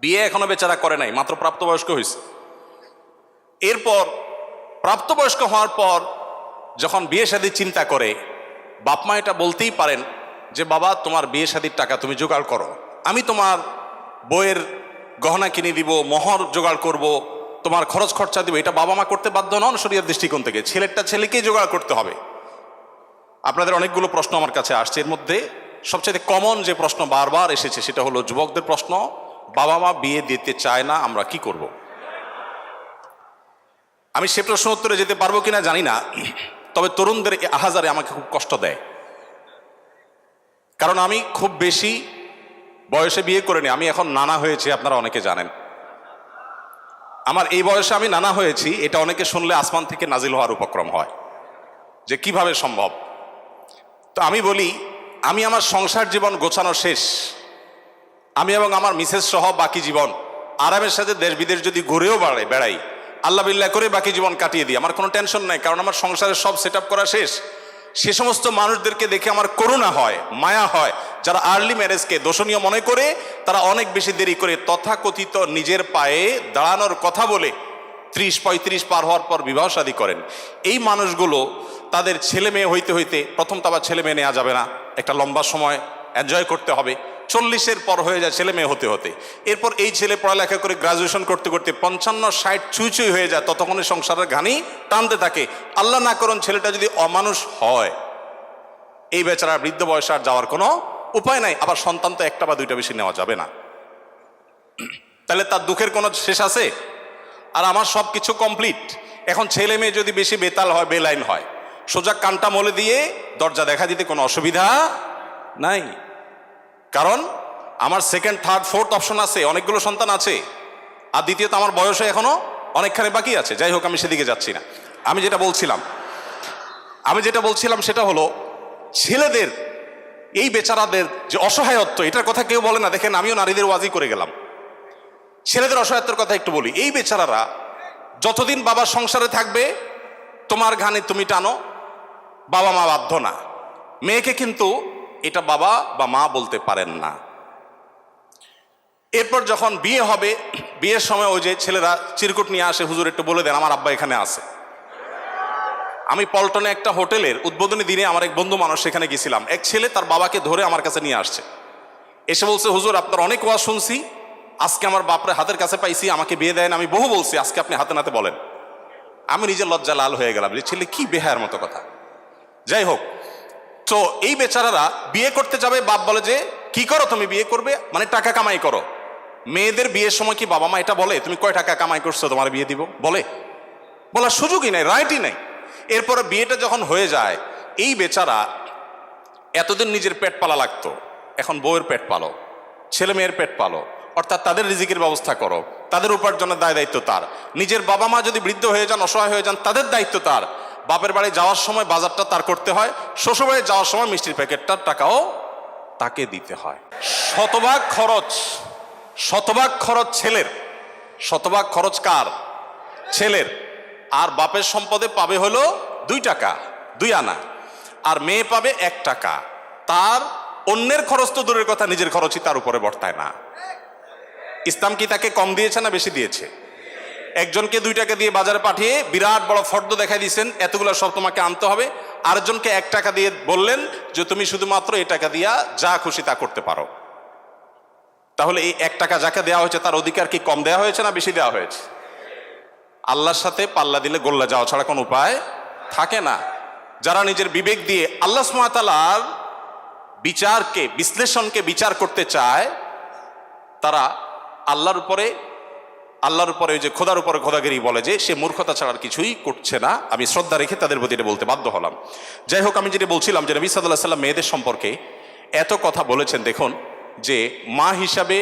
বিয়ে এখনো বেচারা করে নাই, মাত্র প্রাপ্তবয়স্ক হয়েছে। এরপর প্রাপ্তবয়স্ক হওয়ার পর যখন বিয়ে শাদীর চিন্তা করে, বাপ মা এটা বলতেই পারেন যে বাবা তোমার বিয়ে শাদীর টাকা তুমি জোগাড় করো, আমি তোমার বইয়ের গহনা কিনে দিব, মোহর জোগাড় করব, তোমার খরচ খরচা দিব। এটা বাবা মা করতে বাধ্য নন শরীয়তের দৃষ্টিকোণ থেকে, ছেলেরটা ছেলেকেই জোগাড় করতে হবে। আপনাদের অনেকগুলো প্রশ্ন আমার কাছে আসছে, এর মধ্যে সবচেয়ে কমন যে প্রশ্ন বারবার এসেছে সেটা হলো যুবকদের প্রশ্ন, বাবা মা বিয়ে দিতে চায় না, আমরা কি করব? আমি সে প্রশ্ন উত্তরে যেতে পারবো কিনা জানি না, তবে তরুণদের আহাজারে আমাকে খুব কষ্ট দেয়, কারণ আমি খুব বেশি বয়সে বিয়ে করিনি, আমি এখন নানা হয়েছি, আপনারা অনেকে জানেন। আমার এই বয়সে আমি নানা হয়েছি, এটা অনেকে শুনলে আসমান থেকে নাজিল হওয়ার উপক্রম হয় যে কিভাবে সম্ভব। তো আমি বলি, আমি আমার সংসার জীবন গোছানো শেষ, আমি এবং আমার মিসেস সহ বাকি জীবন আরামের সাথে দেশ বিদেশ যদি ঘুরেও বেড়াই, আল্লাহ বিল্লাহ করে বাকি জীবন কাটিয়ে দিই, আমার কোনো টেনশন নাই, কারণ আমার সংসারের সব সেট আপ করা শেষ। সে সমস্ত মানুষদেরকে দেখে আমার করুণা হয়, মায়া হয়, যারা আর্লি ম্যারেজকে দোষণীয় মনে করে তারা অনেক বেশি দেরি করে তথাকথিত নিজের পায়ে দাঁড়ানোর কথা বলে 30-35 পার হওয়ার পর বিবাহ শাদী করেন। এই মানুষগুলো তাদের ছেলে মেয়ে হইতে হইতে, প্রথম তো আবার ছেলে মেয়ে নেওয়া যাবে না, একটা লম্বা সময় এনজয় করতে হবে, 40-এর পর হয়ে যায় ছেলে মেয়ে হতে হতে। এরপর এই ছেলে পড়ালেখা করে গ্রাজুয়েশন করতে করতে 55-60 চুই হয়ে যায়, ততক্ষণে সংসারের ঘানি টানতে থাকে। আল্লাহ না করুন ছেলেটা যদি অমানুষ হয়, এই বেচারা বৃদ্ধ বয়সে আর যাওয়ার কোনো উপায় নাই। আবার সন্তান তো একটা বা দুইটা বেশি নেওয়া যাবে না, তাহলে তার দুঃখের কোনো শেষ আছে? আর আমার সব কিছু কমপ্লিট। এখন ছেলে মেয়ে যদি বেশি বেতাল হয়, বেলাইন হয়, সোজা কানটা মলে দিয়ে দরজা দেখা দিতে কোনো অসুবিধা নাই, কারণ আমার সেকেন্ড থার্ড ফোর্থ অপশন আছে, অনেকগুলো সন্তান আছে। আর দ্বিতীয়ত আমার বয়সে এখনো অনেকখানি বাকি আছে। যাই হোক, আমি সেদিকে যাচ্ছি না। আমি যেটা বলছিলাম সেটা হলো ছেলেদের, এই বেচারাদের যে অসহায়ত্ব, এটার কথা কেউ বলে না। দেখেন, আমিও নারীদের ওয়াজি করে গেলাম, ছেলেদের অসহায়ত্বের কথা একটু বলি। এই বেচারারা যতদিন বাবার সংসারে থাকবে, তোমার ঘানে তুমি টানো, বাবা মা বাধ্য না। মেয়েকে কিন্তু এটা বাবা বা মা বলতে পারেন না। এরপর যখন বিয়ে হবে, বিয়ের সময় ওই যে ছেলেরা চিরকুট নিয়ে আসে, হুজুর একটু বলে দেন আমার আব্বা এখানে আছে। আমি পল্টনে একটা হোটেলের উদ্বোধনী দিনে আমার এক বন্ধু মানুষ সেখানে গেছিলাম, এক ছেলে তার বাবাকে ধরে আমার কাছে নিয়ে আসছে, এসে বলছে হুজুর আপনার অনেক ওয়াজ শুনছি, আজকে আমার বাপরে হাতের কাছে পাইছি, আমাকে বিয়ে দেন, আমি বহু বলছি, আজকে আপনি হাতে নাতে বলেন। আমি নিজের লজ্জা লাল হয়ে গেলাম যে ছেলে কি বেহায়ার মতো কথা। যাই হোক, তো এই বেচারারা বিয়ে করতে যাবে, বাপ বলে যে কি করো তুমি, বিয়ে করবে মানে টাকা কামাই করো। মেয়েদের বিয়ের সময় কি বাবা মা এটা বলে তুমি কয় টাকা কামাই করছো তোমার বিয়ে দিব? বলার সুযোগই নাই, রাইটই নাই। এরপরে বিয়েটা যখন হয়ে যায়, এই বেচারা এতদিন নিজের পেট পালা লাগতো, এখন বউয়ের পেট পালো, ছেলে মেয়ের পেট পালো, অর্থাৎ তাদের রিজিকের ব্যবস্থা করো, তাদের উপার্জনের দায় দায়িত্ব তার। নিজের বাবা মা যদি বৃদ্ধ হয়ে যান, অসহায় হয়ে যান, তাদের দায়িত্ব তার। বাপের বাড়ি যাওয়ার সময় বাজারটা তার করতে হয়, শ্বশুর বাড়ি যাওয়ার সময় মিষ্টির প্যাকেটটার টাকাও তাকে দিতে হয়। শতভাগ খরচ ছেলের, শতভাগ খরচ কার? ছেলের। আর বাপের সম্পদে পাবে হলো 2 টাকা, 2 আনা, আর মেয়ে পাবে 1 টাকা। তার অন্যের খরচ তো দূরের কথা, নিজের খরচই তার উপরে বর্তায় না। ইসলাম কি তাকে কম দিয়েছে না বেশি দিয়েছে? একজনকে 2 টাকা দিয়ে বাজারে পাঠিয়ে বিরাট বড় ফর্দ দেখাই দিয়েছেন, এতগুলো সব তোমাকে আনতে হবে। আরেকজনকে 1 টাকা দিয়ে বললেন যে তুমি শুধুমাত্র এই টাকা দিয়া যা খুশি তা করতে পারো। তাহলে এই 1 টাকা যাকে দেওয়া হয়েছে তার অধিকার কি কম দেওয়া হয়েছে না বেশি দেওয়া হয়েছে? আল্লাহর সাথে পাল্লা দিলে গোল্লা যাওয়া ছাড়া কোনো উপায় থাকে না। যারা নিজের বিবেক দিয়ে আল্লাহ সুবহানাহু ওয়া তাআলার বিচারকে, বিশ্লেষণকে বিচার করতে চায়, তারা আল্লাহর উপরে ওই যে খোদার উপরে খোদাগিরি বলে যে সে মূর্খতা ছাড়ার কিছুই করছে না। আমি শ্রদ্ধা রেখে তাদের প্রতি এটা বলতে বাধ্য হলাম। যাই হোক, আমি যেটা বলছিলাম যে নবী সাল্লাল্লাহু আলাইহি ওয়াসাল্লাম মেয়েদের সম্পর্কে এত কথা বলেছেন। দেখুন যে মা হিসাবে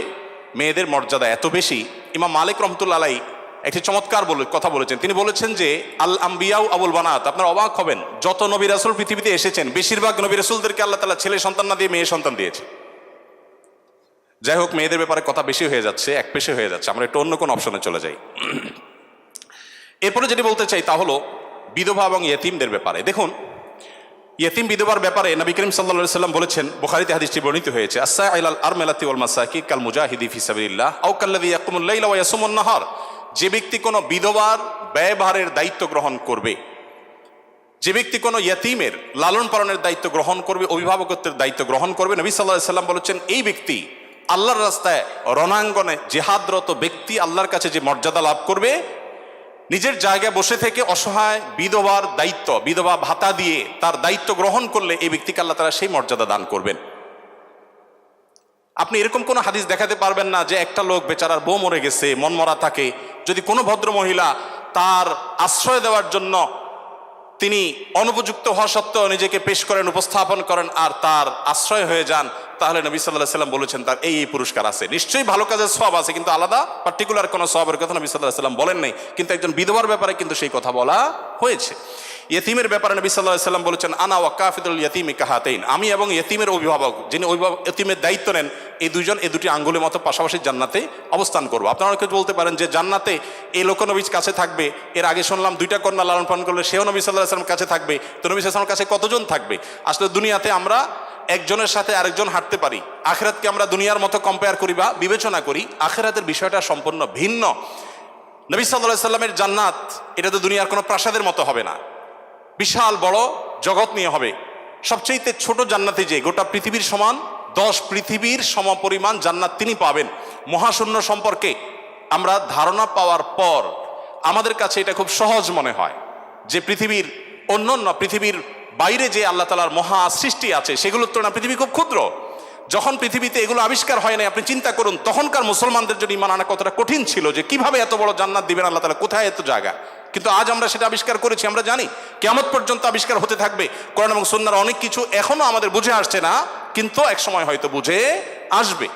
মেয়েদের মর্যাদা এত বেশি। ইমাম মালিক রহমতুল্লাহ আলাইহি একটি চমৎকার কথা বলেছেন। তিনি বলেছেন যে আল আম্বিয়াউ আবুল বানাত। আপনারা অবাক হবেন, যত নবী রাসূল পৃথিবীতে এসেছেন বেশিরভাগ নবী রাসূলদেরকে আল্লাহ তাআলা ছেলে সন্তান না দিয়ে মেয়ে সন্তান দিয়েছে। যাই হোক, মেয়েদের ব্যাপারে কথা বেশি হয়ে যাচ্ছে, এক পেশে হয়ে যাচ্ছে, আমরা একটু অন্য কোনো অপশনে চলে যাই। এরপরে যেটি বলতে চাই তা হলো বিধবা এবং ইয়েতিমদের ব্যাপারে। দেখুন, ইয়েতিম বিধবার ব্যাপারে নবী করিম সাল্লাল্লাহু আলাইহি ওয়াসাল্লাম বলেছেন, বুখারীতে হাদিসটি বর্ণিত হয়েছে, আস-সাইলাল আরমালাতি ওয়াল মাসাকিন কাল মুজাহিদি ফি সাবিলিল্লাহ আও কাল্লাযী ইয়াকুমুল লাইলা ওয়া ইয়াসুমুন নাহার। যে ব্যক্তি কোনো বিধবার ব্যয়ভারের দায়িত্ব গ্রহণ করবে, যে ব্যক্তি কোনো ইয়েতিমের লালন পালনের দায়িত্ব গ্রহণ করবে, অভিভাবকত্বের দায়িত্ব গ্রহণ করবে, নবী সাল্লাল্লাহু আলাইহি ওয়াসাল্লাম বলেছেন এই ব্যক্তি আল্লাহর রাস্তায় রণাঙ্গনে জিহাদরত ব্যক্তি আল্লাহর কাছে যে মর্যাদা লাভ করবে, নিজের জায়গায় বসে থেকে অসহায় বিধবার দায়িত্ব, বিধবা ভাতা দিয়ে তার দায়িত্ব গ্রহণ করলে এই ব্যক্তিকে আল্লাহ তাআলা সেই মর্যাদা দান করবেন। আপনি এরকম কোনো হাদিস দেখাতে পারবেন না যে একটা লোক বেচারার বউ মরে গেছে, মনমরা থাকে, যদি কোনো ভদ্র মহিলা তার আশ্রয় দেওয়ার জন্য তিনি অনুপযুক্ত হওয়া সত্ত্বেও নিজেকে পেশ করেন, উপস্থাপন করেন, আর তার আশ্রয় হয়ে যান, তাহলে নবী সাল্লাল্লাহু আলাইহি ওয়াসাল্লাম বলেছেন তার এই পুরস্কার আছে। নিশ্চয়ই ভালো কাজের সওয়াব আছে, কিন্তু আলাদা পার্টিকুলার কোনো সওয়াবের কথা নবী সাল্লাল্লাহু আলাইহি ওয়াসাল্লাম বলেন নাই, কিন্তু একজন বিধবার ব্যাপারে কিন্তু সেই কথা বলা হয়েছে। ইয়েতিমের ব্যাপারে নবী সাল্লাল্লাহু আলাইহি ওয়াসাল্লাম বলেছেন, আনা ওয়া কাফিলুল ইয়াতীমি কাহাতাইন, আমি এবং ইয়েতিমের অভিভাবক, যিনি ইয়েতিমের দায়িত্ব নেন, এই দুইজন এই দুটি আঙ্গুলের মতো পাশাপাশি জান্নাতে অবস্থান করবো। আপনারা অনেকে বলতে পারেন যে জান্নাতে এই লোক নবীর কাছে থাকবে, এর আগে শুনলাম দুইটা কন্যা লালন পালন করলে সেও নবী সাল্লাল্লাহু আলাইহি ওয়াসাল্লামের কাছে থাকবে, তো নবী সাল্লাল্লাহু আলাইহি ওয়াসাল্লামের কাছে কতজন থাকবে? আসলে দুনিয়াতে আমরা একজনের সাথে আরেকজন হাঁটতে পারি, আখিরাতকে আমরা দুনিয়ার মতো কম্পেয়ার করি বা বিবেচনা করি, আখিরাতের বিষয়টা সম্পূর্ণ ভিন্ন। নবী সাল্লাল্লাহু আলাইহি ওয়াসাল্লামের জান্নাত এটা তো দুনিয়ার কোনো প্রাসাদের মতো হবে না, বিশাল বড় জগৎ নিয়ে হবে। সবচেয়ে ছোট জান্নাতে যে গোটা পৃথিবীর সমান 10 পৃথিবীর সমপরিমাণ জান্নাত তিনি পাবেন। মহাশূন্য সম্পর্কে আমরা ধারণা পাওয়ার পর আমাদের কাছে এটা খুব সহজ মনে হয় যে পৃথিবীর অন্যান্য পৃথিবীর বাইরে যে আল্লাহ তাআলার মহা সৃষ্টি আছে সেগুলোর তুলনায় পৃথিবী খুব ক্ষুদ্র। যখন পৃথিবীতে এগুলো আবিষ্কার হয় না, আপনি চিন্তা করুন তখনকার মুসলমানদের জন্য ঈমান আনা কতটা কঠিন ছিল, যে কিভাবে এত বড় জান্নাত দিবেন আল্লাহ তাআলা, কোথায় এত জায়গা। কিন্তু আজ আমরা সেটা আবিষ্কার করেছি, আমরা জানি কিয়ামত পর্যন্ত আবিষ্কার হতে থাকবে। কোরআন এবং সুন্নাহর অনেক কিছু এখনো আমাদের বুঝে আসছে না, কিন্তু এক সময় হয়তো বুঝে আসবে।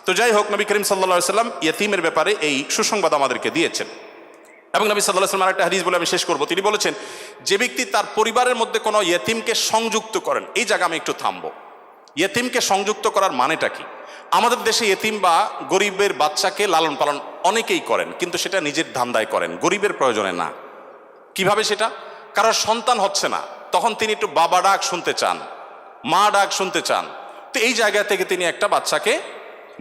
তো যাই হোক, নবী করিম সাল্লাল্লাহু আলাইহি ওয়াসাল্লাম ইয়েতিমের ব্যাপারে এই সুসংবাদ আমাদেরকে দিয়েছেন। এবং নবী সাল্লাল্লাহু আলাইহি ওয়াসাল্লাম আরেকটা হাদিস বলে আমি শেষ করব, তিনি বলেছেন যে ব্যক্তি তার পরিবারের মধ্যে কোনো ইয়েতিমকে সংযুক্ত করেন, এই জায়গা আমি একটু থামবো। ইয়েতিমকে সংযুক্ত করার মানেটা কি? আমাদের দেশে ইয়েতিম বা গরিবের বাচ্চাকে লালন পালন অনেকেই করেন, কিন্তু সেটা নিজের ধান্দায় করেন, গরিবের প্রয়োজনে না। কিভাবে সেটা? কারোর সন্তান হচ্ছে না, তখন তিনি একটু বাবা ডাক শুনতে চান, মা ডাক শুনতে চান, তো এই জায়গা থেকে তিনি একটা বাচ্চাকে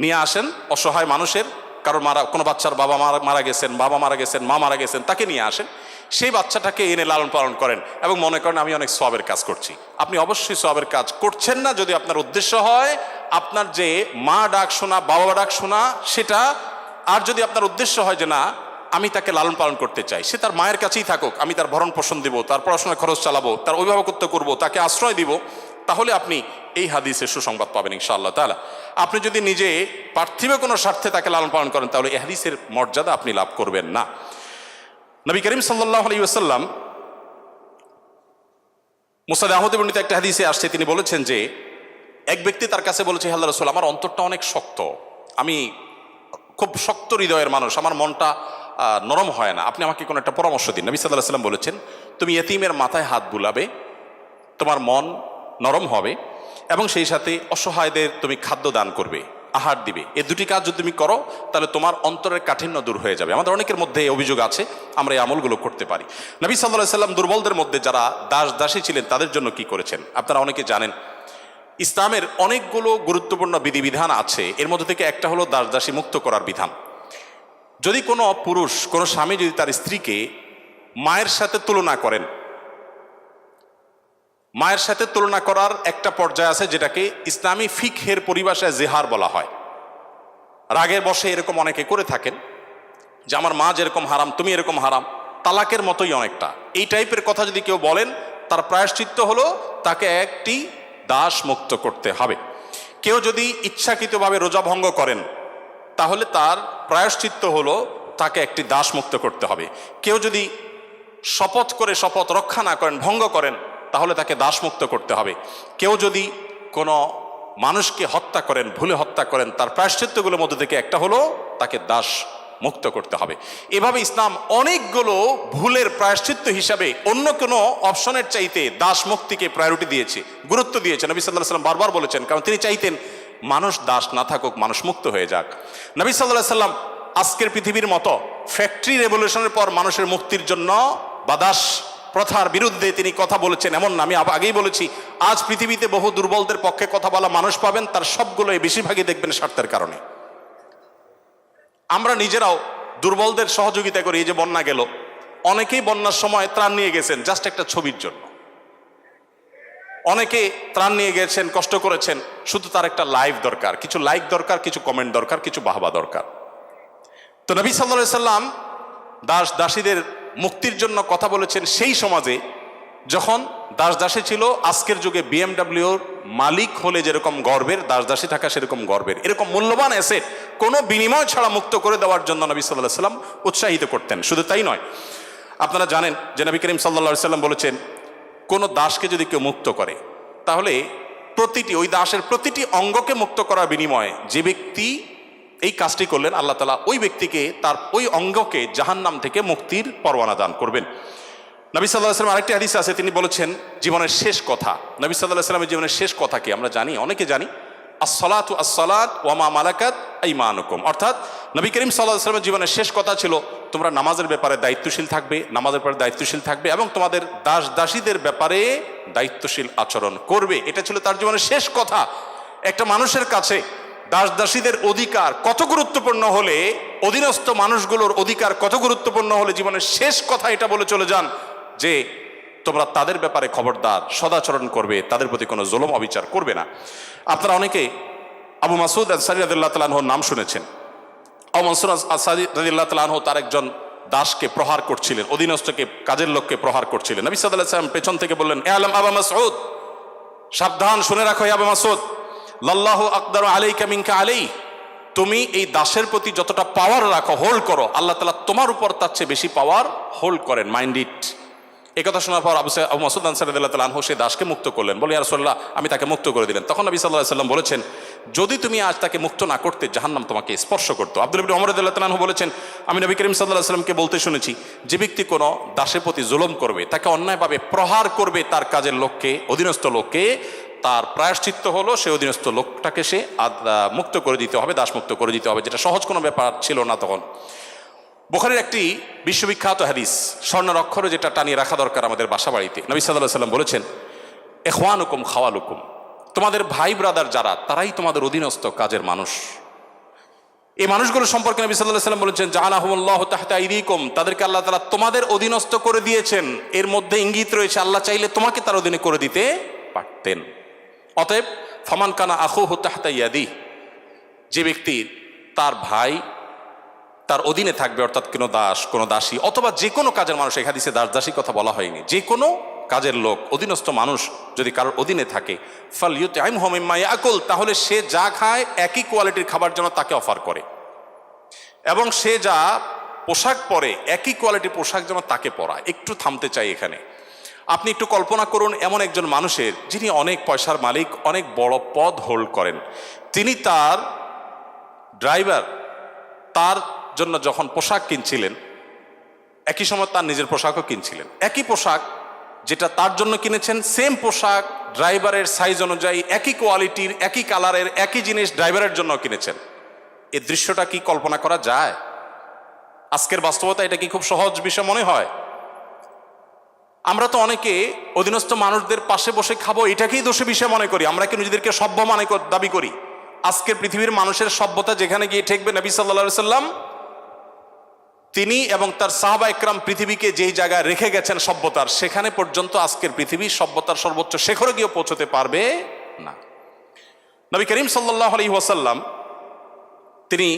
নিয়ে আসেন, অসহায় মানুষের, কারোর কোনো বাচ্চার বাবা মারা গেছেন, বাবা মারা গেছেন, মা মারা গেছেন, তাকে নিয়ে আসেন, সেই বাচ্চাটাকে এনে লালন পালন করেন এবং মনে করেন আমি অনেক সওয়াবের কাজ করছি। আপনি অবশ্যই সওয়াবের কাজ করছেন না যদি আপনার উদ্দেশ্য হয় আপনার যে মা ডাক শোনা, বাবা ডাক শোনা সেটা, আর যদি আপনার উদ্দেশ্য হয় যে না আমি তাকে লালন পালন করতে চাই, সে তার মায়ের কাছেই থাকুক, আমি তার ভরণ পোষণ দেবো, তার পড়াশোনার খরচ চালাবো, তার অভিভাবকত্ব করবো, তাকে আশ্রয় দিব, তাহলে আপনি এই হাদিসের সুসংবাদ পাবেন ইনশাআল্লাহ তাআলা। আপনি যদি নিজে পার্থিব কোনো স্বার্থে তাকে লালন পালন করেন তাহলে এই হাদিসের মর্যাদা আপনি লাভ করবেন না। নবী করিম সাল্লাল্লাহু আলাইহি ওয়াসাল্লাম মুসনাদ আহমদে বর্ণিত একটা হাদিসে আসছে, তিনি বলেছেন যে এক ব্যক্তি তার কাছে বলেছে, হে আল্লাহর রাসূল, আমার অন্তরটা অনেক শক্ত, আমি খুব শক্ত হৃদয়ের মানুষ, আমার মনটা নরম হয় না, আপনি আমাকে কোনো একটা পরামর্শ দিন। নবী সাল্লাল্লাহু আলাইহি ওয়াসাল্লাম বলেছেন, তুমি ইয়েতিমের মাথায় হাত বুলাবে, তোমার মন নরম হবে, এবং সেই সাথে অসহায়দের তুমি খাদ্য দান করবে, আহার দিবে। এই দুটি কাজ যদি তুমি করো তাহলে তোমার অন্তরের কাঠিন্য দূর হয়ে যাবে। আমাদের অনেকের মধ্যে এই অভিযোগ আছে, আমরা এই আমলগুলো করতে পারি। নবী সাল্লাল্লাহু আলাইহি ওয়াসাল্লাম দুর্বলদের মধ্যে যারা দাসী ছিলেন তাদের জন্য কি করেছেন আপনারা অনেকে জানেন। ইসলামের অনেকগুলো গুরুত্বপূর্ণ বিধিবিধান আছে, এর মধ্যে থেকে একটা হলো দাসী মুক্ত করার বিধান। যদি কোনো পুরুষ, কোনো স্বামী যদি তার স্ত্রীকে মায়ের সাথে তুলনা করেন, মায়ের সাথে তুলনা করার একটা পর্যায়ে আছে যেটাকে ইসলামী ফিকহের পরিভাষায় জেহার বলা হয়। রাগের বশে এরকম অনেকে করে থাকেন যে আমার মা যেরকম হারাম তুমি এরকম হারাম, তালাকের মতোই অনেকটা, এই টাইপের কথা যদি কেউ বলেন তার প্রায়শ্চিত্ত হলো তাকে একটি দাস মুক্ত করতে হবে। কেউ যদি ইচ্ছাকৃতভাবে রোজা ভঙ্গ করেন তাহলে তার প্রায়শ্চিত্ত হলো তাকে একটি দাস মুক্ত করতে হবে। কেউ যদি শপথ করে শপথ রক্ষা না করেন, ভঙ্গ করেন, তাহলে তাকে দাসমুক্ত করতে হবে। কেউ যদি কোনো মানুষকে হত্যা করেন, ভুলে হত্যা করেন, তার প্রায়শ্চিত্তগুলোর মধ্যে থেকে একটা হলো তাকে দাস মুক্ত করতে হবে। এভাবে ইসলাম অনেকগুলো ভুলের প্রায়শ্চিত্ত হিসাবে অন্য কোনো অপশনের চাইতে দাস মুক্তিকে প্রায়োরিটি দিয়েছে, গুরুত্ব দিয়েছে। নবী সাল্লাল্লাহু আলাইহি ওয়াসাল্লাম বারবার বলেছেন, কারণ তিনি চাইতেন মানুষ দাস না থাকুক, মানুষ মুক্ত হয়ে যাক। নবী সাল্লাল্লাহু আলাইহি ওয়াসাল্লাম আজকের পৃথিবীর মতো ফ্যাক্টরি রেভলিউশনের পর মানুষের মুক্তির জন্য বা দাস প্রথার বিরুদ্ধে তিনি কথা বলেছেন এমন না। আমি আগেই বলেছি, আজ পৃথিবীতে বহু দুর্বলদের পক্ষে কথা বলা মানুষ পাবেন, তার সবগুলোই বেশিরভাগই দেখবেন স্বার্থের কারণে। আমরা নিজেরাও দুর্বলদের সহযোগিতা করি। এই যে বন্যা গেল, অনেকেই বন্যার সময় ত্রাণ নিয়ে গেছেন জাস্ট একটা ছবির জন্য, অনেকে ত্রাণ নিয়ে গেছেন, কষ্ট করেছেন, শুধু তার একটা লাইভ দরকার, কিছু লাইক দরকার, কিছু কমেন্ট দরকার, কিছু বাহবা দরকার। তো নবী সাল্লাল্লাহু আলাইহি ওয়াসাল্লাম দাসীদের মুক্তির জন্য কথা বলেছেন সেই সমাজে যখন দাসী ছিল আজকের যুগে বিএমডব্লিউর মালিক হলে যেরকম গর্বের, দাসী থাকা সেরকম গর্বের, এরকম মূল্যবান অ্যাসেট কোনো বিনিময় ছাড়া মুক্ত করে দেওয়ার জন্য নবী সাল্লাল্লাহু আলাইহি ওয়াসাল্লাম উৎসাহিত করতেন। শুধু তাই নয়, আপনারা জানেন যে নবী করিম সাল্লাল্লাহু আলাইহি ওয়াসাল্লাম বলেছেন, কোনো দাসকে যদি কেউ মুক্ত করে তাহলে ওই দাসের প্রতিটি অঙ্গকে মুক্ত করার বিনিময়ে যে ব্যক্তি এই কাজটি করলেন, আল্লাহ তাআলা ওই ব্যক্তিকে তার ওই অঙ্গকে জাহান্নাম থেকে মুক্তির পরওয়ানা দান করবেন। নবী সাল্লাল্লাহু আলাইহি ওয়াসাল্লাম আরেকটি হাদিস আছে, তিনি বলেছেন জীবনের শেষ কথা। নবী সাল্লাল্লাহু আলাইহি ওয়াসাল্লামের জীবনের শেষ কথা কি আমরা জানি, অনেকে জানি, আসসালাতু আসসালাত ওয়া মা মালাকাত আইমানুকুম। অর্থাৎ নবী করিম সাল্লাল্লাহু আলাইহি ওয়াসাল্লামের জীবনের শেষ কথা ছিল তোমরা নামাজের ব্যাপারে দায়িত্বশীল থাকবে, নামাজের ব্যাপারে দায়িত্বশীল থাকবে এবং তোমাদের দাস দাসীদের ব্যাপারে দায়িত্বশীল আচরণ করবে। এটা ছিল তার জীবনের শেষ কথা। একটা মানুষের কাছে দাস দাসীদের অধিকার কত গুরুত্বপূর্ণ হলে, অধীনস্থ মানুষগুলোর অধিকার কত গুরুত্বপূর্ণ হলে জীবনের শেষ কথা এটা বলে চলে যান যে তোমরা তাদের ব্যাপারে খবরদার, সদাচরণ করবে, তাদের প্রতি কোনো জুলুম অবিচার করবে না। আপনারা অনেকে আবু মাসউদ আনসারী রাদিয়াল্লাহু তাআলা আনহুর নাম শুনেছেন। আবু মাসউদ আনসারী রাদিয়াল্লাহু তাআলা আনহু তার একজন দাসকে প্রহার করছিলেন, অধীনস্থকে, কাজের লোককে প্রহার করছিলেন। নবী সাল্লাল্লাহু আলাইহি ওয়াসাল্লাম পেছন থেকে বললেন, ইআলাম আবু মাসউদ, সাবধান, শুনে রাখো আবু মাসউদ, লাল্লাহু আকদারু আলাইকা মিনকা আলাই, তুমি এই দাসের প্রতি যতটা পাওয়ার রাখো, হোল্ড করো, আল্লাহ তাআলা তোমার উপর তার চেয়ে বেশি পাওয়ার হোল্ড করেন, মাইন্ড ইট। এই কথা শোনার পর আবু মাসউদ আনসারী রাদিয়াল্লাহু তাআলা আনহু সেই দাসকে মুক্ত করলেন। বলে, ইয়া রাসূলুল্লাহ, আমি তাকে মুক্ত করে দিলেন। তখন নবী সাল্লাল্লাহু আলাইহি ওয়াসাল্লাম বলেছেন, যদি তুমি আজ তাকে মুক্ত না করতে, জাহান্নাম তোমাকে স্পর্শ করতো। আব্দুল্লাহ ইবনে ওমর রাদিয়াল্লাহু তাআলা আনহু বলেছেন, আমি নবী করিম সাল্লাল্লাহু আলাইহি ওয়াসাল্লামকে বলতে শুনেছি, যে ব্যক্তি কোনো দাসের প্রতি জুলুম করবে, তাকে অন্যায়ভাবে প্রহার করবে, তার কাজের লোককে, অধীনস্থ লোককে, তার প্রায়শ্চিত্ত হলো সে অধীনস্থ লোকটাকে সে মুক্ত করে দিতে হবে, দাস মুক্ত করে দিতে হবে, যেটা সহজ কোনো ব্যাপার ছিল না তখন। বুখারীর একটি বিশ্ববিখ্যাত হাদিস, স্বর্ণের অক্ষরে যেটা টানিয়ে রাখা দরকার আমাদের বাসা বাড়িতে। নবী সাল্লাল্লাহু আলাইহি ওয়াসাল্লাম বলেছেন, ইখওয়ানুকুম খাওয়ালুকুম, তোমাদের ভাই ব্রাদার যারা, তারাই তোমাদের অধীনস্থ কাজের মানুষ। এই মানুষগুলো সম্পর্কে নবী সাল্লাল্লাহু আলাইহি ওয়াসাল্লাম বলেছেন, জাআলাহুমুল্লাহু তাহতা আইদিকুম, তাদেরকে আল্লাহ তাআলা তোমাদের অধীনস্থ করে দিয়েছেন। এর মধ্যে ইঙ্গিত রয়েছে আল্লাহ চাইলে তোমাকে তার অধীনে করে দিতে পারতেন। অতএব ফামান কানা আখুহু তাহতা ইয়াদি, যে ব্যক্তি তার ভাই তার অধীনে থাকবে, অর্থাৎ কোনো দাস, কোনো দাসী অথবা যে কোনো কাজের মানুষ, এই হাদিসে দাস দাসী কথা বলা হয়নি, যে কোনো কাজের লোক, অধীনস্থ মানুষ যদি কারোর অধীনে থাকে, ফালইউতইমহু মিম্মা ইয়াকুল, তাহলে সে যা খায় একই কোয়ালিটির খাবার যেন তাকে অফার করে, এবং সে যা পোশাক পরে একই কোয়ালিটির পোশাক যেন তাকে পরায়। একটু থামতে চাই এখানে। আপনি একটু কল্পনা করুন, এমন একজন মানুষের, যিনি অনেক পয়সার মালিক, অনেক বড় পদ হোল্ড করেন, তিনি তার ড্রাইভার, তার জন্য যখন পোশাক কিনছিলেন, একই সময় তার নিজের পোশাকও কিনছিলেন। একই পোশাক যেটা তার জন্য কিনেছেন, সেম পোশাক ড্রাইভারের সাইজ অনুযায়ী, একই কোয়ালিটির, একই কালারের, একই জিনিস ড্রাইভারের জন্য কিনেছেন। এই দৃশ্যটা কি কল্পনা করা যায়? আজকের বাস্তবতা এটা কি খুব সহজ বিষয় মনে হয়? আমরা তো অনেকে অধীনস্থ মানুষদের পাশে বসে খাবো এটাকেই দোষী বিষয় মনে করি। আমরা কি নিজেদেরকে সভ্য মানে দাবি করি? আজকের পৃথিবীর মানুষের সভ্যতা যেখানে গিয়ে ঠেকবে, নবী সাল্লাল্লাহু আলাইহি ওয়াসাল্লাম তিনি এবং তার সাহাবা একরাম পৃথিবীকে যেই জায়গায় রেখে গেছেন সভ্যতার, সেখানে পর্যন্ত আজকের পৃথিবী সভ্যতার সর্বোচ্চ শিখরে গিয়ে পৌঁছতে পারবে না। নবী করিম সাল্লাল্লাহু আলাইহি ওয়াসাল্লাম, তিনি,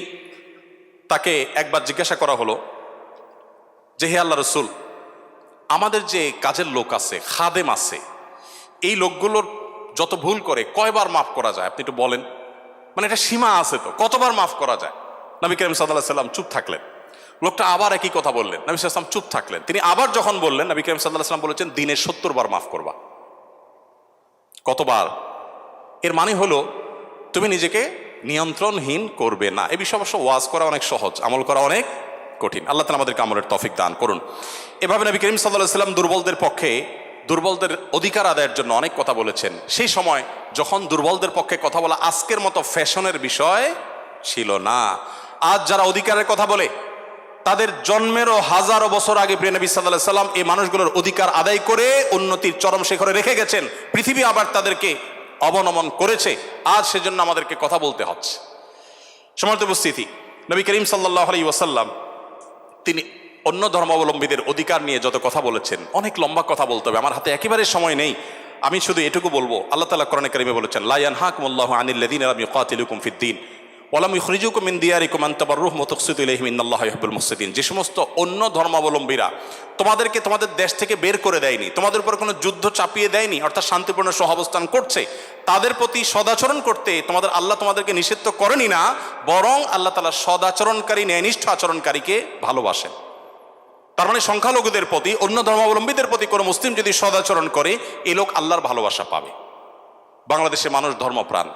তাকে একবার জিজ্ঞাসা করা হলো যে, হে আল্লাহ রাসূল, আমাদের যে কাজের লোক আছে, খাদেম আছে, এই লোকগুলোর যত ভুল করে কয়বার মাফ করা যায় আপনি একটু বলেন? মানে এটা সীমা আছে তো, কতবার মাফ করা যায়? নবী করিম সাল্লাল্লাহু আলাইহি ওয়াসাল্লাম চুপ থাকলেন। লোকটা আবার একই কথা বললেন, নবী সাল্লাল্লাহু আলাইহি ওয়াসাল্লাম চুপ থাকলেন। তিনি আবার যখন বললেন, নবী করিম সাল্লাল্লাহু আলাইহি ওয়াসাল্লাম বলেছেন, দিনে 70 বার মাফ করবা। কতবার? এর মানে হলো তুমি নিজেকে নিয়ন্ত্রণহীন করবে না। এই বিষয়ে অবশ্য ওয়াজ করা অনেক সহজ, আমল করা অনেক কঠিন। আল্লাহ তাআলা আমাদেরকে আমলের তৌফিক দান করুন। এভাবে নবী করিম সাল্লাল্লাহু আলাইহি ওয়াসাল্লাম দুর্বলদের পক্ষে, দুর্বলদের অধিকার আদায়ের জন্য অনেক কথা বলেছেন। সেই সময় যখন দুর্বলদের পক্ষে কথা বলা আজকের মতো ফ্যাশনের বিষয় ছিল না। আজ যারা অধিকারের কথা বলে, তাদের জন্মেরও হাজারো বছর আগে প্রিয় নবী সাল্লাল্লাহু আলাইহি ওয়াসাল্লাম এই মানুষগুলোর অধিকার আদায় করে উন্নতির চরম শিখরে রেখে গেছেন। পৃথিবী আবার তাদেরকে অবনমন করেছে। আজ সেজন্য আমাদেরকে কথা বলতে হচ্ছে। সম্মানিত উপস্থিতি, নবী করিম সাল্লাল্লাহু আলাইহি ওয়াসাল্লাম তিনি অন্য ধর্মাবলম্বীদের অধিকার নিয়ে যত কথা বলেছেন, অনেক লম্বা কথা বলতে হবে, আমার হাতে একেবারে সময় নেই। আমি শুধু এটুকু বলবো, আল্লাহ তাআলা কোরআনে কারিমে বলেছেন, লা ইয়ানহাকুমুল্লাহু আনিল্লাযীনা লাম ইউকাতিলুকুম ফিদ-দীন ওয়া লাম ইখরিজুকুম মিন দিয়ারিকুম আন তাবাররুহুম ওয়া তুকসিতু ইলাইহিম ইন্নাল্লাহা ইউহিব্বুল মুকসিতিন। যে সমস্ত অন্য ধর্মাবলম্বীরা তোমাদেরকে তোমাদের দেশ থেকে বের করে দেয়নি, তোমাদের উপর কোনো যুদ্ধ চাপিয়ে দেয়নি, অর্থাৎ শান্তিপূর্ণ সহাবস্থান করছে, তাদের প্রতি সদাচরণ করতে তোমাদের আল্লাহ তোমাদেরকে নিষিদ্ধ করেনি না, বরং আল্লাহ তাআলা সদাচরণকারী, ন্যায়নিষ্ঠ আচরণকারীকে ভালোবাসেন। তার মানে সংখ্যালঘুদের প্রতি, অন্য ধর্মাবলম্বীদের প্রতি কোনো মুসলিম যদি সদাচরণ করে, এই লোক আল্লাহর ভালোবাসা পাবে। বাংলাদেশে মানুষ ধর্মপ্রাণ,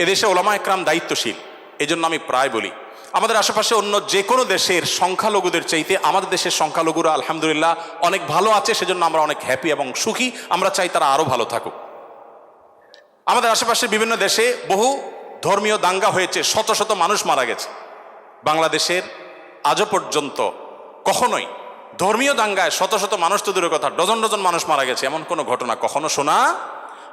এদেশে ওলামা একরাম দায়িত্বশীল। এই জন্য আমি প্রায় বলি, আমাদের আশেপাশে অন্য যে কোনো দেশের সংখ্যালঘুদের চাইতে আমাদের দেশের সংখ্যালঘুরা আলহামদুলিল্লাহ অনেক ভালো আছে, সেজন্য আমরা অনেক হ্যাপি এবং সুখী। আমরা চাই তারা আরো ভালো থাকুক। আমাদের আশেপাশে বিভিন্ন দেশে বহু ধর্মীয় দাঙ্গা হয়েছে, শত শত মানুষ মারা গেছে। বাংলাদেশের আজও পর্যন্ত কখনোই ধর্মীয় দাঙ্গায় শত শত মানুষ তো দূরের কথা, ডজন ডজন মানুষ মারা গেছে এমন কোনো ঘটনা কখনো শোনা।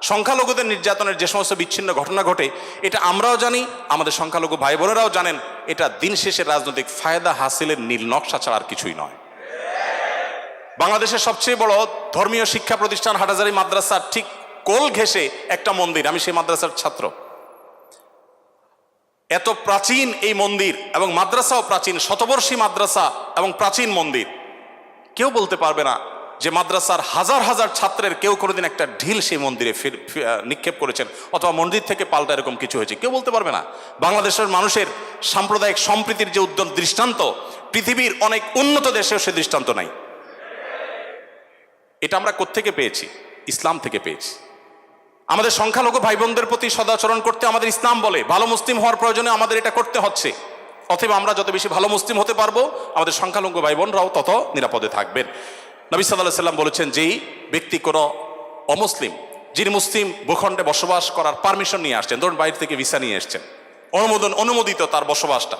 সংখ্যালঘুদের নির্যাতনের যে সমস্ত বিচ্ছিন্ন ঘটনা ঘটে, এটা আমরাও জানি, আমাদের সংখ্যালঘু ভাই বোনেরাও জানেন। এটা দিন শেষে রাজনৈতিক ফায়দা হাসিলের নীল নকশা ছাড়া আর কিছুই নয়। বাংলাদেশের সবচেয়ে বড় ধর্মীয় শিক্ষা প্রতিষ্ঠান হাটহাজারী মাদ্রাসার ঠিক কোল ঘেঁষে একটা মন্দির, আমি সেই মাদ্রাসার ছাত্র। এত প্রাচীন এই মন্দির এবং মাদ্রাসাও প্রাচীন, শতবর্ষী মাদ্রাসা এবং প্রাচীন মন্দির। কেউ বলতে পারবে না যে মাদ্রাসার হাজার হাজার ছাত্রের কেউ কোনোদিন একটা ঢিল সেই মন্দিরে নিক্ষেপ করেছেন অথবা মন্দির থেকে পাল্টা এরকম কিছু হয়েছে, কেউ বলতে পারবে না। বাংলাদেশের মানুষের সাম্প্রদায়িক সম্প্রীতির যে উদ্যম দৃষ্টান্ত, পৃথিবীর অনেক উন্নত দেশেও সে দৃষ্টান্ত নাই। এটা আমরা কোত্থেকে পেয়েছি? ইসলাম থেকে পেয়েছি। আমাদের সংখ্যালঘু ভাই বোনদের প্রতি সদাচরণ করতে আমাদের ইসলাম বলে, ভালো মুসলিম হওয়ার প্রয়োজনে আমাদের এটা করতে হচ্ছে। অথবা আমরা যত বেশি ভালো মুসলিম হতে পারবো, আমাদের সংখ্যালঘু ভাই বোনরাও তত নিরাপদে থাকবেন। নবী সাল্লাল্লাহু আলাইহি ওয়াসাল্লাম বলেছেন, যেই ব্যক্তি কোনো অমুসলিম, যিনি মুসলিম ভূখণ্ডে বসবাস করার পারমিশন নিয়ে আসছেন, ধরুন বাইরে থেকে ভিসা নিয়ে এসছেন, অনুমোদিত তার বসবাসটা,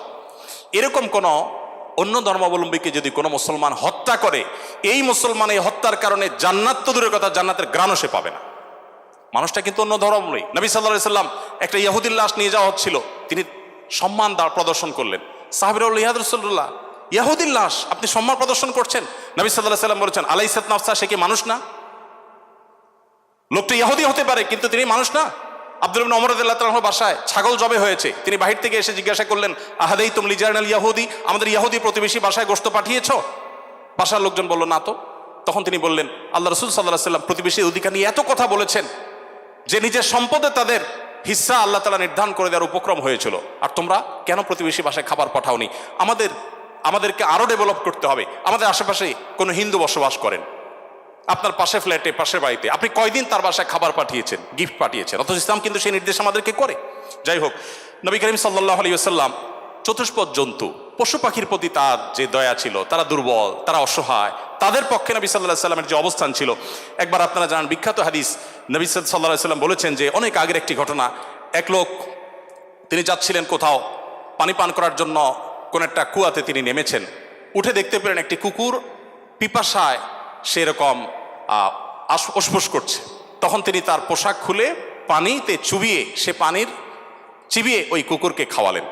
এরকম কোনো অন্য ধর্মাবলম্বীকে যদি কোনো মুসলমান হত্যা করে, এই মুসলমান এই হত্যার কারণে জান্নাত তো দূরের কথা, জান্নাতের গ্রাণও সে পাবে না। মানুষটা কিন্তু অন্য ধর্মাবলম্বী। নবী সাল্লাল্লাহু আলাইহি ওয়াসাল্লাম একটা ইহুদির লাশ নিয়ে যাওয়া হচ্ছিল, তিনি সম্মান প্রদর্শন করলেন। সাহাবীরা বললেন, ইয়া রাসূলুল্লাহ, ইহুদির লাশ আপনি সম্মান প্রদর্শন করছেন? নবী সাল্লাল্লাহু আলাইহি ওয়াসাল্লাম বলেছেন, আলাইসাত নাফসা, সে কি মানুষ না? লোকটা ইহুদি হতে পারে কিন্তু তিনি মানুষ না। আব্দুল্লাহ ইবনে ওমর রাদিয়াল্লাহু তাআলার বাসায় ছাগল জবে হয়েছে, তিনি বাহির থেকে এসে জিজ্ঞাসা করলেন, আহাদাইতুম লিজারনাল ইয়াহুদি, আমাদের ইহুদি প্রতিবেশী বাসায় গোশত পাঠিয়েছো? বাসার লোকজন বলল, না তো। তখন তিনি বললেন, আল্লাহ রাসূল সাল্লাল্লাহু আলাইহি ওয়াসাল্লাম প্রতিবেশীর অধিকার নিয়ে এত কথা বলেছেন যে নিজের সম্পদে তাদের হিস্সা আল্লাহ তাআলা নির্ধারণ করে দেওয়ার উপক্রম হয়েছিল, আর তোমরা কেন প্রতিবেশী বাসায় খাবার পাঠাওনি? আমাদেরকে আরো ডেভেলপ করতে হবে। আমাদের আশেপাশে কোনো হিন্দু বসবাস করেন, আপনার পাশে ফ্ল্যাটে, পাশের বাড়িতে, আপনি কয়দিন তার বাসায় খাবার পাঠিয়েছেন, গিফট পাঠিয়েছেন? অথচ ইসলাম কিন্তু সেই নির্দেশ আমাদেরকে করে। যাই হোক, নবী করিম সাল্লাল্লাহু আলাইহি ওয়াসাল্লাম চতুষ্পদ জন্তু, পশু পাখির প্রতি তার যে দয়া ছিল, তারা দুর্বল, তারা অসহায়, তাদের পক্ষে নবী সাল্লাল্লাহু আলাইহি ওয়াসাল্লামের যে অবস্থান ছিল, একবার আপনারা জানেন বিখ্যাত হাদিস, নবী সাল্লাল্লাহু আলাইহি ওয়াসাল্লাম বলেছেন যে অনেক আগের একটি ঘটনা, এক লোক তিনি যাচ্ছিলেন কোথাও পানি পান করার জন্য, কোন একটা কুয়াতে তিনি নেমেছেন, উঠে দেখতে পেলেন একটি কুকুর পিপাসায় সেরকম অসফস করছে। তখন তিনি তার পোশাক খুলে পানিতে চুবিয়ে, সে পানির চিবিয়ে ওই কুকুরকে খাওয়ালেন।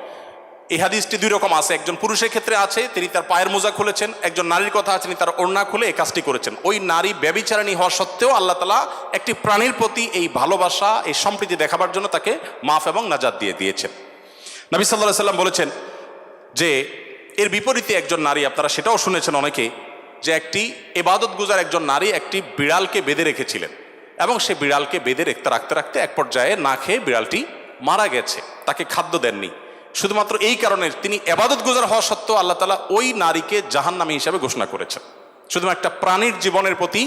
এই হাদিসটি দুই রকম আছে, একজন পুরুষের ক্ষেত্রে আছে, তিনি তার পায়ের মোজা খুলেছেন, একজন নারীর কথা আছে, তিনি তার ওড়না খুলে এই কাজটি করেছেন। ওই নারী ব্যভিচারিণী হওয়া সত্ত্বেও আল্লাহ তাআলা একটি প্রাণীর প্রতি এই ভালোবাসা, এই সম্প্রীতি দেখাবার জন্য তাকে মাফ এবং নাজাত দিয়ে দিয়েছেন। নবী সাল্লাল্লাহু আলাইহি ওয়াসাল্লাম বলেছেন যে এর বিপরীতে একজন নারী, আপনারা সেটাও শুনেছেন অনেকে, যে একটি ইবাদত গুজার একজন নারী একটি বিড়ালকে বেঁধে রেখেছিলেন এবং সে বিড়ালকে বেঁধে রাখতে রাখতে এক পর্যায়ে না খেয়ে বিড়ালটি মারা গেছে, তাকে খাদ্য দেননি। শুধুমাত্র এই কারণে তিনি ইবাদত গুজার হওয়া সত্ত্বেও আল্লাহ তাআলা ওই নারীকে জাহান্নামী হিসাবে ঘোষণা করেছেন, শুধুমাত্র একটা প্রাণীর জীবনের প্রতি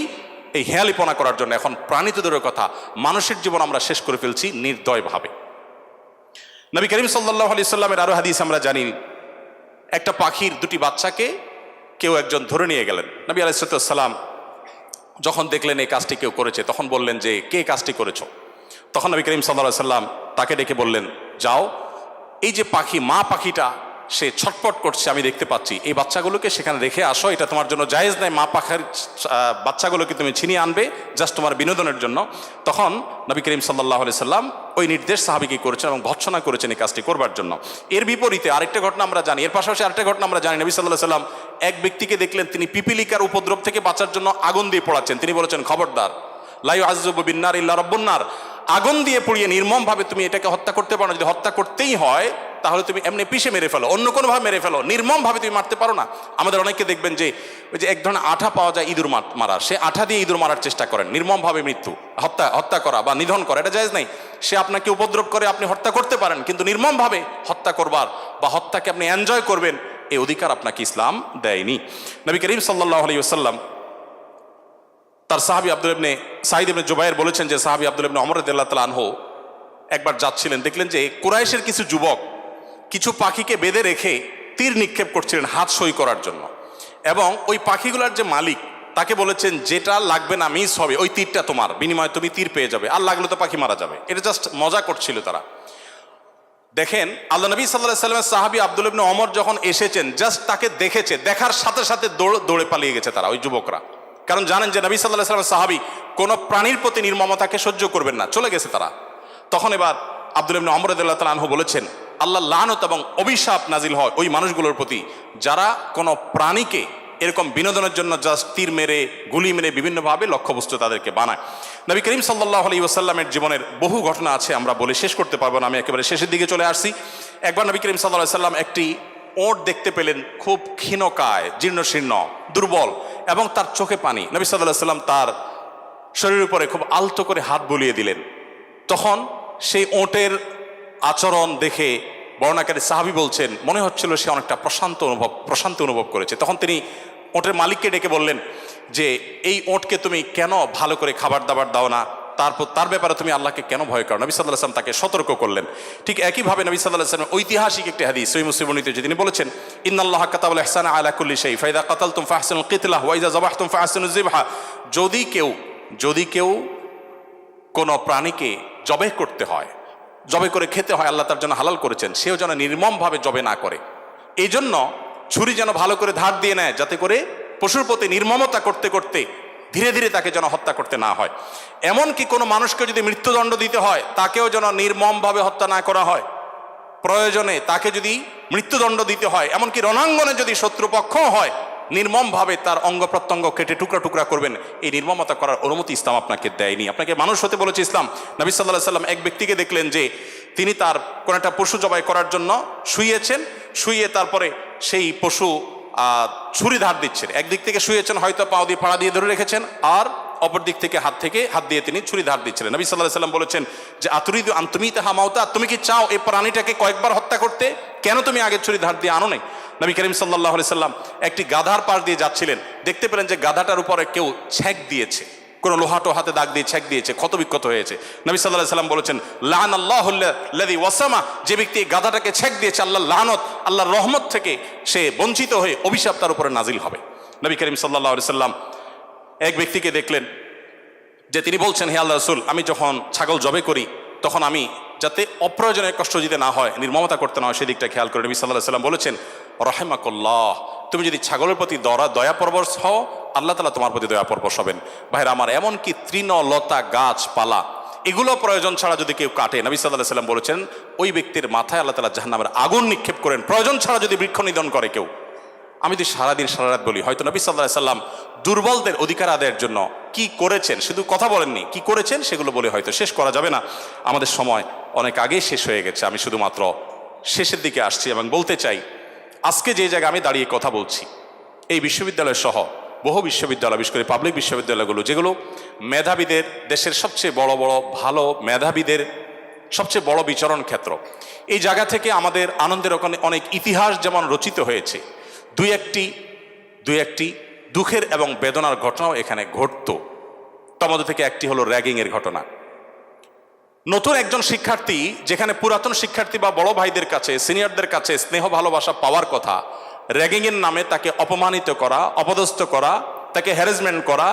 এই হেয়ালিপনা করার জন্য। এখন প্রাণী তো দূরের কথা, মানুষের জীবন আমরা শেষ করে ফেলছি নির্দয়ভাবে। নবী করিম সাল্লাল্লাহু আলাইহি ওয়াসাল্লামের আরো হাদিস আমরা জানি, একটা পাখির দুটি বাচ্চাকে কেউ একজন ধরে নিয়ে গেলেন। নবী আলাইহিস সালাম যখন দেখলেন এই কাজটি কেউ করেছে, তখন বললেন যে কে কাজটি করেছো? তখন নবী করিম সাল্লাল্লাহু আলাইহি ওয়াসাল্লাম তাকে ডেকে বললেন, যাও, এই যে পাখি, মা পাখিটা সে ছটপট করছে আমি দেখতে পাচ্ছি, এই বাচ্চাগুলোকে সেখানে রেখে আসো, এটা তোমার জন্য জায়েজ নাই, মা পাখির বাচ্চাগুলোকে তুমি ছিনিয়ে আনবে জাস্ট তোমার বিনোদনের জন্য। তখন নবী করিম সাল্লাল্লাহু আলাইহি সাল্লাম ওই নির্দেশ সাহাবীকে করেছেন এবং ভৎসনা করেছেন এই কাজটি করবার জন্য। এর বিপরীতে আরেকটা ঘটনা আমরা জানি, এর পাশাপাশি আরেকটা ঘটনা আমরা জানি, নবী সাল্লাল্লাহু আলাইহি সাল্লাম এক ব্যক্তিকে দেখলেন তিনি পিপিলিকার উপদ্রব থেকে বাঁচার জন্য আগুন দিয়ে পোড়াচ্ছেন। তিনি বলেছেন, খবরদার, লা ইউআযযিবু বিন-নার ইল্লা রাব্বুন নার, আগুন দিয়ে পুড়িয়ে নির্মমভাবে তুমি এটাকে হত্যা করতে পারো না। যদি হত্যা করতেই হয় তাহলে তুমি এমনি পিষে মেরে ফেলো, অন্য কোনোভাবে মেরে ফেলো, নির্মমভাবে তুমি মারতে পারো না। আমাদের অনেকে দেখবেন যে ওই যে এক ধরনের আঠা পাওয়া যায় ইঁদুর মারার, সে আঠা দিয়ে ইঁদুর মারার চেষ্টা করেন, নির্মমভাবে মৃত্যু, হত্যা করা বা নিধন করা, এটা জায়েজ নাই। সে আপনাকে উপদ্রব করে, আপনি হত্যা করতে পারেন, কিন্তু নির্মমভাবে হত্যা করবার বা হত্যাকে আপনি এনজয় করবেন, এই অধিকার আপনাকে ইসলাম দেয়নি। নবী করিম সাল্লাল্লাহু আলাইহি ওয়াসাল্লাম তার সাহাবী আব্দুল্লাহ ইবনে সাঈদ ইবনে জুবায়ের বলেছেন যে সাহাবী আব্দুল্লাহ ইবনে ওমর রাদিয়াল্লাহু তাআলা আনহু একবার যাচ্ছিলেন, দেখলেন যে কুরাইশের কিছু যুবক কিছু পাখিকে বেঁধে রেখে তীর নিক্ষেপ করছিলেন হাত সই করার জন্য, এবং ওই পাখিগুলার যে মালিক তাকে বলেছেন যেটা লাগবে না মিস হবে, ওই তীরটা তোমার, বিনিময়ে তুমি তীর পেয়ে যাবে, আর লাগলে তো পাখি মারা যাবে। এটা জাস্ট মজা করছিল তারা। দেখেন আল্লাহ নবী সাল্লাল্লাহু আলাইহি ওয়াসাল্লামের সাহাবী আব্দুল্লাহ ইবনে ওমর যখন এসেছেন, জাস্ট তাকে দেখেছে, দেখার সাথে সাথে দৌড়ে পালিয়ে গেছে তারা, ওই যুবকরা। কারণ জানেন যে নবী সাল্লাল্লাহু আলাইহি ওয়াসাল্লামের সাহাবী কোনো প্রাণীর প্রতি নির্মমতাকে সহ্য করবেন না, চলে গেছে তারা। তখন এবার আব্দুল্লাহ ইবনে ওমর রাদিয়াল্লাহু তাআলা আনহু বলেছেন, আল্লাহ লানত এবং অভিশাপ নাজিল হয় ওই মানুষগুলোর প্রতি যারা কোনো প্রাণীকে এরকম বিনোদনের জন্য জাস্ট তীর মেরে গুলি মেরে বিভিন্নভাবে লক্ষ্যবস্তু তাদেরকে বানায়। নবী করিম সাল্লাল্লাহু আলাইহি ওয়াসাল্লামের জীবনের বহু ঘটনা আছে, আমরা বলে শেষ করতে পারবো না, আমি একেবারে শেষের দিকে চলে আসছি। একবার নবী করিম সাল্লাল্লাহু আলাইহি ওয়াসাল্লাম একটি ওট দেখতে পেলেন, খুব ক্ষীণকায়, জীর্ণশীর্ণ, দুর্বল, এবং তার চোখে পানি। নবী সাল্লাল্লাহু আলাইহি ওয়াসাল্লাম তার শরীরের উপরে খুব আলতো করে হাত বুলিয়ে দিলেন। তখন সেই ওটের আচরণ দেখে বর্ণনাকারী সাহাবী বলছেন মনে হচ্ছিল সে অনেকটা প্রশান্তি অনুভব করেছে। তখন তিনি ওটের মালিককে ডেকে বললেন যে এই ওটকে তুমি কেন ভালো করে খাবার দাবার দাও না, তারপর তার ব্যাপারে তুমি আল্লাহকে কেন ভয় করো? নবী সাল্লাল্লাহু আলাইহি ওয়াসাল্লাম তাকে সতর্ক করলেন। ঠিক একইভাবে নবী সাল্লাল্লাহু আলাইহি ওয়াসাল্লাম ঐতিহাসিক একটি হাদিস সহিহ মুসলিম বর্ণিত, যে তিনি বলেছেন ইন্নাল্লাহা কাতাবাল ইহসানা আলা কুল্লি শাই ফাইদা কাতালতুম ফাহসিনুল কিতলাহ ওয়া ইযা যাবাহতুম ফাহসিনুজ যিবহা। যদি কেউ কোনো প্রাণীকে জবে করতে হয়, জবে করে খেতে হয়, আল্লাহ তার জন্য হালাল করেছেন, সেও যেন নির্মমভাবে জবে না করে। এই জন্য ছুরি যেন ভালো করে ধার দিয়ে নেয়, যাতে করে পশুর প্রতি নির্মমতা করতে করতে ধীরে ধীরে তাকে যেন হত্যা করতে না হয়। এমনকি কোনো মানুষকে যদি মৃত্যুদণ্ড দিতে হয়, তাকেও যেন নির্মমভাবে হত্যা না করা হয়। প্রয়োজনে তাকে যদি মৃত্যুদণ্ড দিতে হয়, এমনকি রণাঙ্গনে যদি শত্রুপক্ষ হয়, নির্মমভাবে তার অঙ্গ প্রত্যঙ্গ কেটে টুকরা টুকরা করবেন। এই নির্মমতা করার অনুমতি ইসলাম আপনাকে দেয়নি, আপনাকে মানুষ হতে বলেছে ইসলাম। নবী সাল্লাল্লাহু আলাইহি ওয়াসাল্লাম এক ব্যক্তিকে দেখলেন যে তিনি তার কোনো একটা পশু জবাই করার জন্য শুয়ে তারপরে সেই পশু ছুরি ধার দিচ্ছেন। একদিক থেকে শুয়েছেন, হয়তো পাও দিয়ে ফাড়া দিয়ে ধরে রেখেছেন, আর অপর দিক থেকে হাত দিয়ে তিনি ছুরি ধার দিচ্ছিলেন। নবী সাল্লাল্লাহু আলাইহি ওয়াসাল্লাম বলেছেন যে আতুরিদু আন তুমিতাহা মাউতা, তুমি কি চাও এই প্রাণীটাকে কয়েকবার হত্যা করতে? কেন তুমি আগে ছুরি ধার দিয়ে আনো নাই? নবী করিম সাল্লাল্লাহু আলাইহি ওয়াসাল্লাম একটি গাধার পাশ দিয়ে যাচ্ছিলেন, দেখতে পেলেন যে গাধাটার উপরে কেউ ছেক দিয়েছে, কোনো লোহাটো হাতে দাগ দিয়ে ছেক দিয়েছে, ক্ষত বিক্ষত হয়েছে। নবী সাল্লাল্লাহু আলাইহি ওয়াসাল্লাম বলেছেন লাআনাল্লাহুল্লাযী ওয়াসামা, যে ব্যক্তি গাধাটাকে ছেক দিয়েছে, আল্লাহর লানত, আল্লাহর রহমত থেকে সে বঞ্চিত হয়ে অভিশাপ তার উপরে নাজিল হবে। নবী করিম সাল্লাল্লাহু আলাইহি ওয়াসাল্লাম এক ব্যক্তিকে দেখলেন যে তিনি বলছেন, হে আল্লাহর রাসূল, আমি যখন ছাগল জবে করি তখন আমি যাতে অপ্রয়োজনে কষ্ট দিতে না হয়, নির্মমতা করতে না হয়, সেদিকটা খেয়াল করে। নবী সাল্লাল্লাহু আলাইহি ওয়াসাল্লাম বলেছেন রাহিমাকুল্লাহ, তুমি যদি ছাগলের প্রতি দয়া পরবশ হও, আল্লাহ তাআলা তোমার প্রতি দয়া পরবশ হবেন। ভাইরা আমার, এমনকি তৃণলতা গাছপালা এগুলো প্রয়োজন ছাড়া যদি কেউ কাটে, নবী সাল্লাল্লাহু আলাইহি ওয়াসাল্লাম বলেছেন ওই ব্যক্তির মাথায় আল্লাহ তাআলা জাহান্নামের আগুন নিক্ষেপ করেন। প্রয়োজন ছাড়া যদি বৃক্ষ নিধন করে কেউ, আমি যদি সারাদিন সারারাত বলি, হয়তো নবী সাল্লাল্লাহু আলাইহি ওয়াসাল্লাম দুর্বলদের অধিকার আদায়ের জন্য কি করেছেন, শুধু কথা বলেননি, কি করেছেন সেগুলো বলে হয়তো শেষ করা যাবে না। আমাদের সময় অনেক আগেই শেষ হয়ে গেছে। আমি শুধুমাত্র শেষের দিকে আসছি এবং বলতে চাই, আজকে যে জায়গায় আমি দাঁড়িয়ে কথা বলছি, এই বিশ্ববিদ্যালয় সহ বহু বিশ্ববিদ্যালয়, বিশেষ করে পাবলিক বিশ্ববিদ্যালয়গুলো, যেগুলো মেধাবীদের, দেশের সবচেয়ে বড় ভালো মেধাবীদের সবচেয়ে বড় বিচরণ ক্ষেত্র, এই জায়গা থেকে আমাদের আনন্দের অনেক ইতিহাস যেমন রচিত হয়েছে, দুই একটি দুঃখের এবং বেদনার ঘটনাও এখানে ঘটত। তার মধ্যে থেকে একটি হলো র্যাগিংয়ের ঘটনা। নতুন একজন শিক্ষার্থী, যেখানে পুরাতন শিক্ষার্থী বা বড় ভাইদের কাছে, সিনিয়রদের কাছে স্নেহ ভালোবাসা পাওয়ার কথা, র্যাগিংয়ের নামে তাকে অপমানিত করা, অপদস্থ করা, তাকে হ্যারাসমেন্ট করা,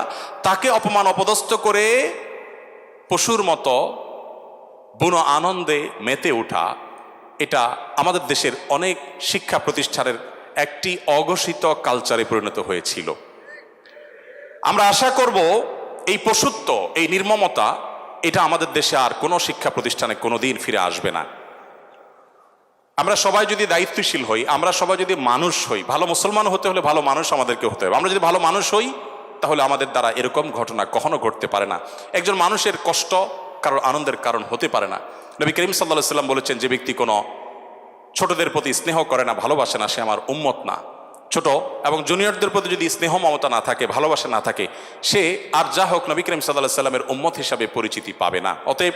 তাকে অপমান অপদস্থ করে পশুর মতো বুনো আনন্দে মেতে ওঠা, এটা আমাদের দেশের অনেক শিক্ষা প্রতিষ্ঠানের একটি অঘোষিত কালচারে পরিণত হয়েছিল। আমরা আশা করব এই পশুত্ব, এই নির্মমতা, এটা আমাদের দেশে আর কোনো শিক্ষা প্রতিষ্ঠানে কোনোদিন ফিরে আসবে না। আমরা সবাই যদি দায়িত্বশীল হই, আমরা সবাই যদি মানুষ হই, ভালো মুসলমান হতে হলে ভালো মানুষ আমাদেরকে হতে হবে। আমরা যদি ভালো মানুষ হই, তাহলে আমাদের দ্বারা এরকম ঘটনা কখনো ঘটতে পারে না। একজন মানুষের কষ্ট কারোর আনন্দের কারণ হতে পারে না। নবী করিম সাল্লাল্লাহু আলাইহি ওয়াসাল্লাম বলেছেন, যে ব্যক্তি কোনো ছোটদের প্রতি স্নেহ করে না, ভালোবাসে না, সে আমার উম্মত না। ছোট এবং জুনিয়রদের প্রতি যদি স্নেহ মমতা না থাকে, ভালোবাসা না থাকে, সে আর যা হোক নবী করিম সাল্লাল্লাহু আলাইহি ওয়াসাল্লামের উম্মত হিসাবে পরিচিতি পাবে না। অতএব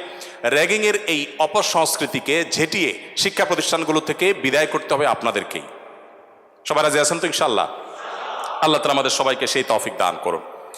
র্যাগিংয়ের এই অপসংস্কৃতিকে ঝেঁটিয়ে শিক্ষা প্রতিষ্ঠানগুলো থেকে বিদায় করতে হবে আপনাদেরকেই। সবাই রাজি আছেন তো ইনশাআল্লাহ? আল্লাহ তাআলা আমাদের সবাইকে সেই তৌফিক দান করুন।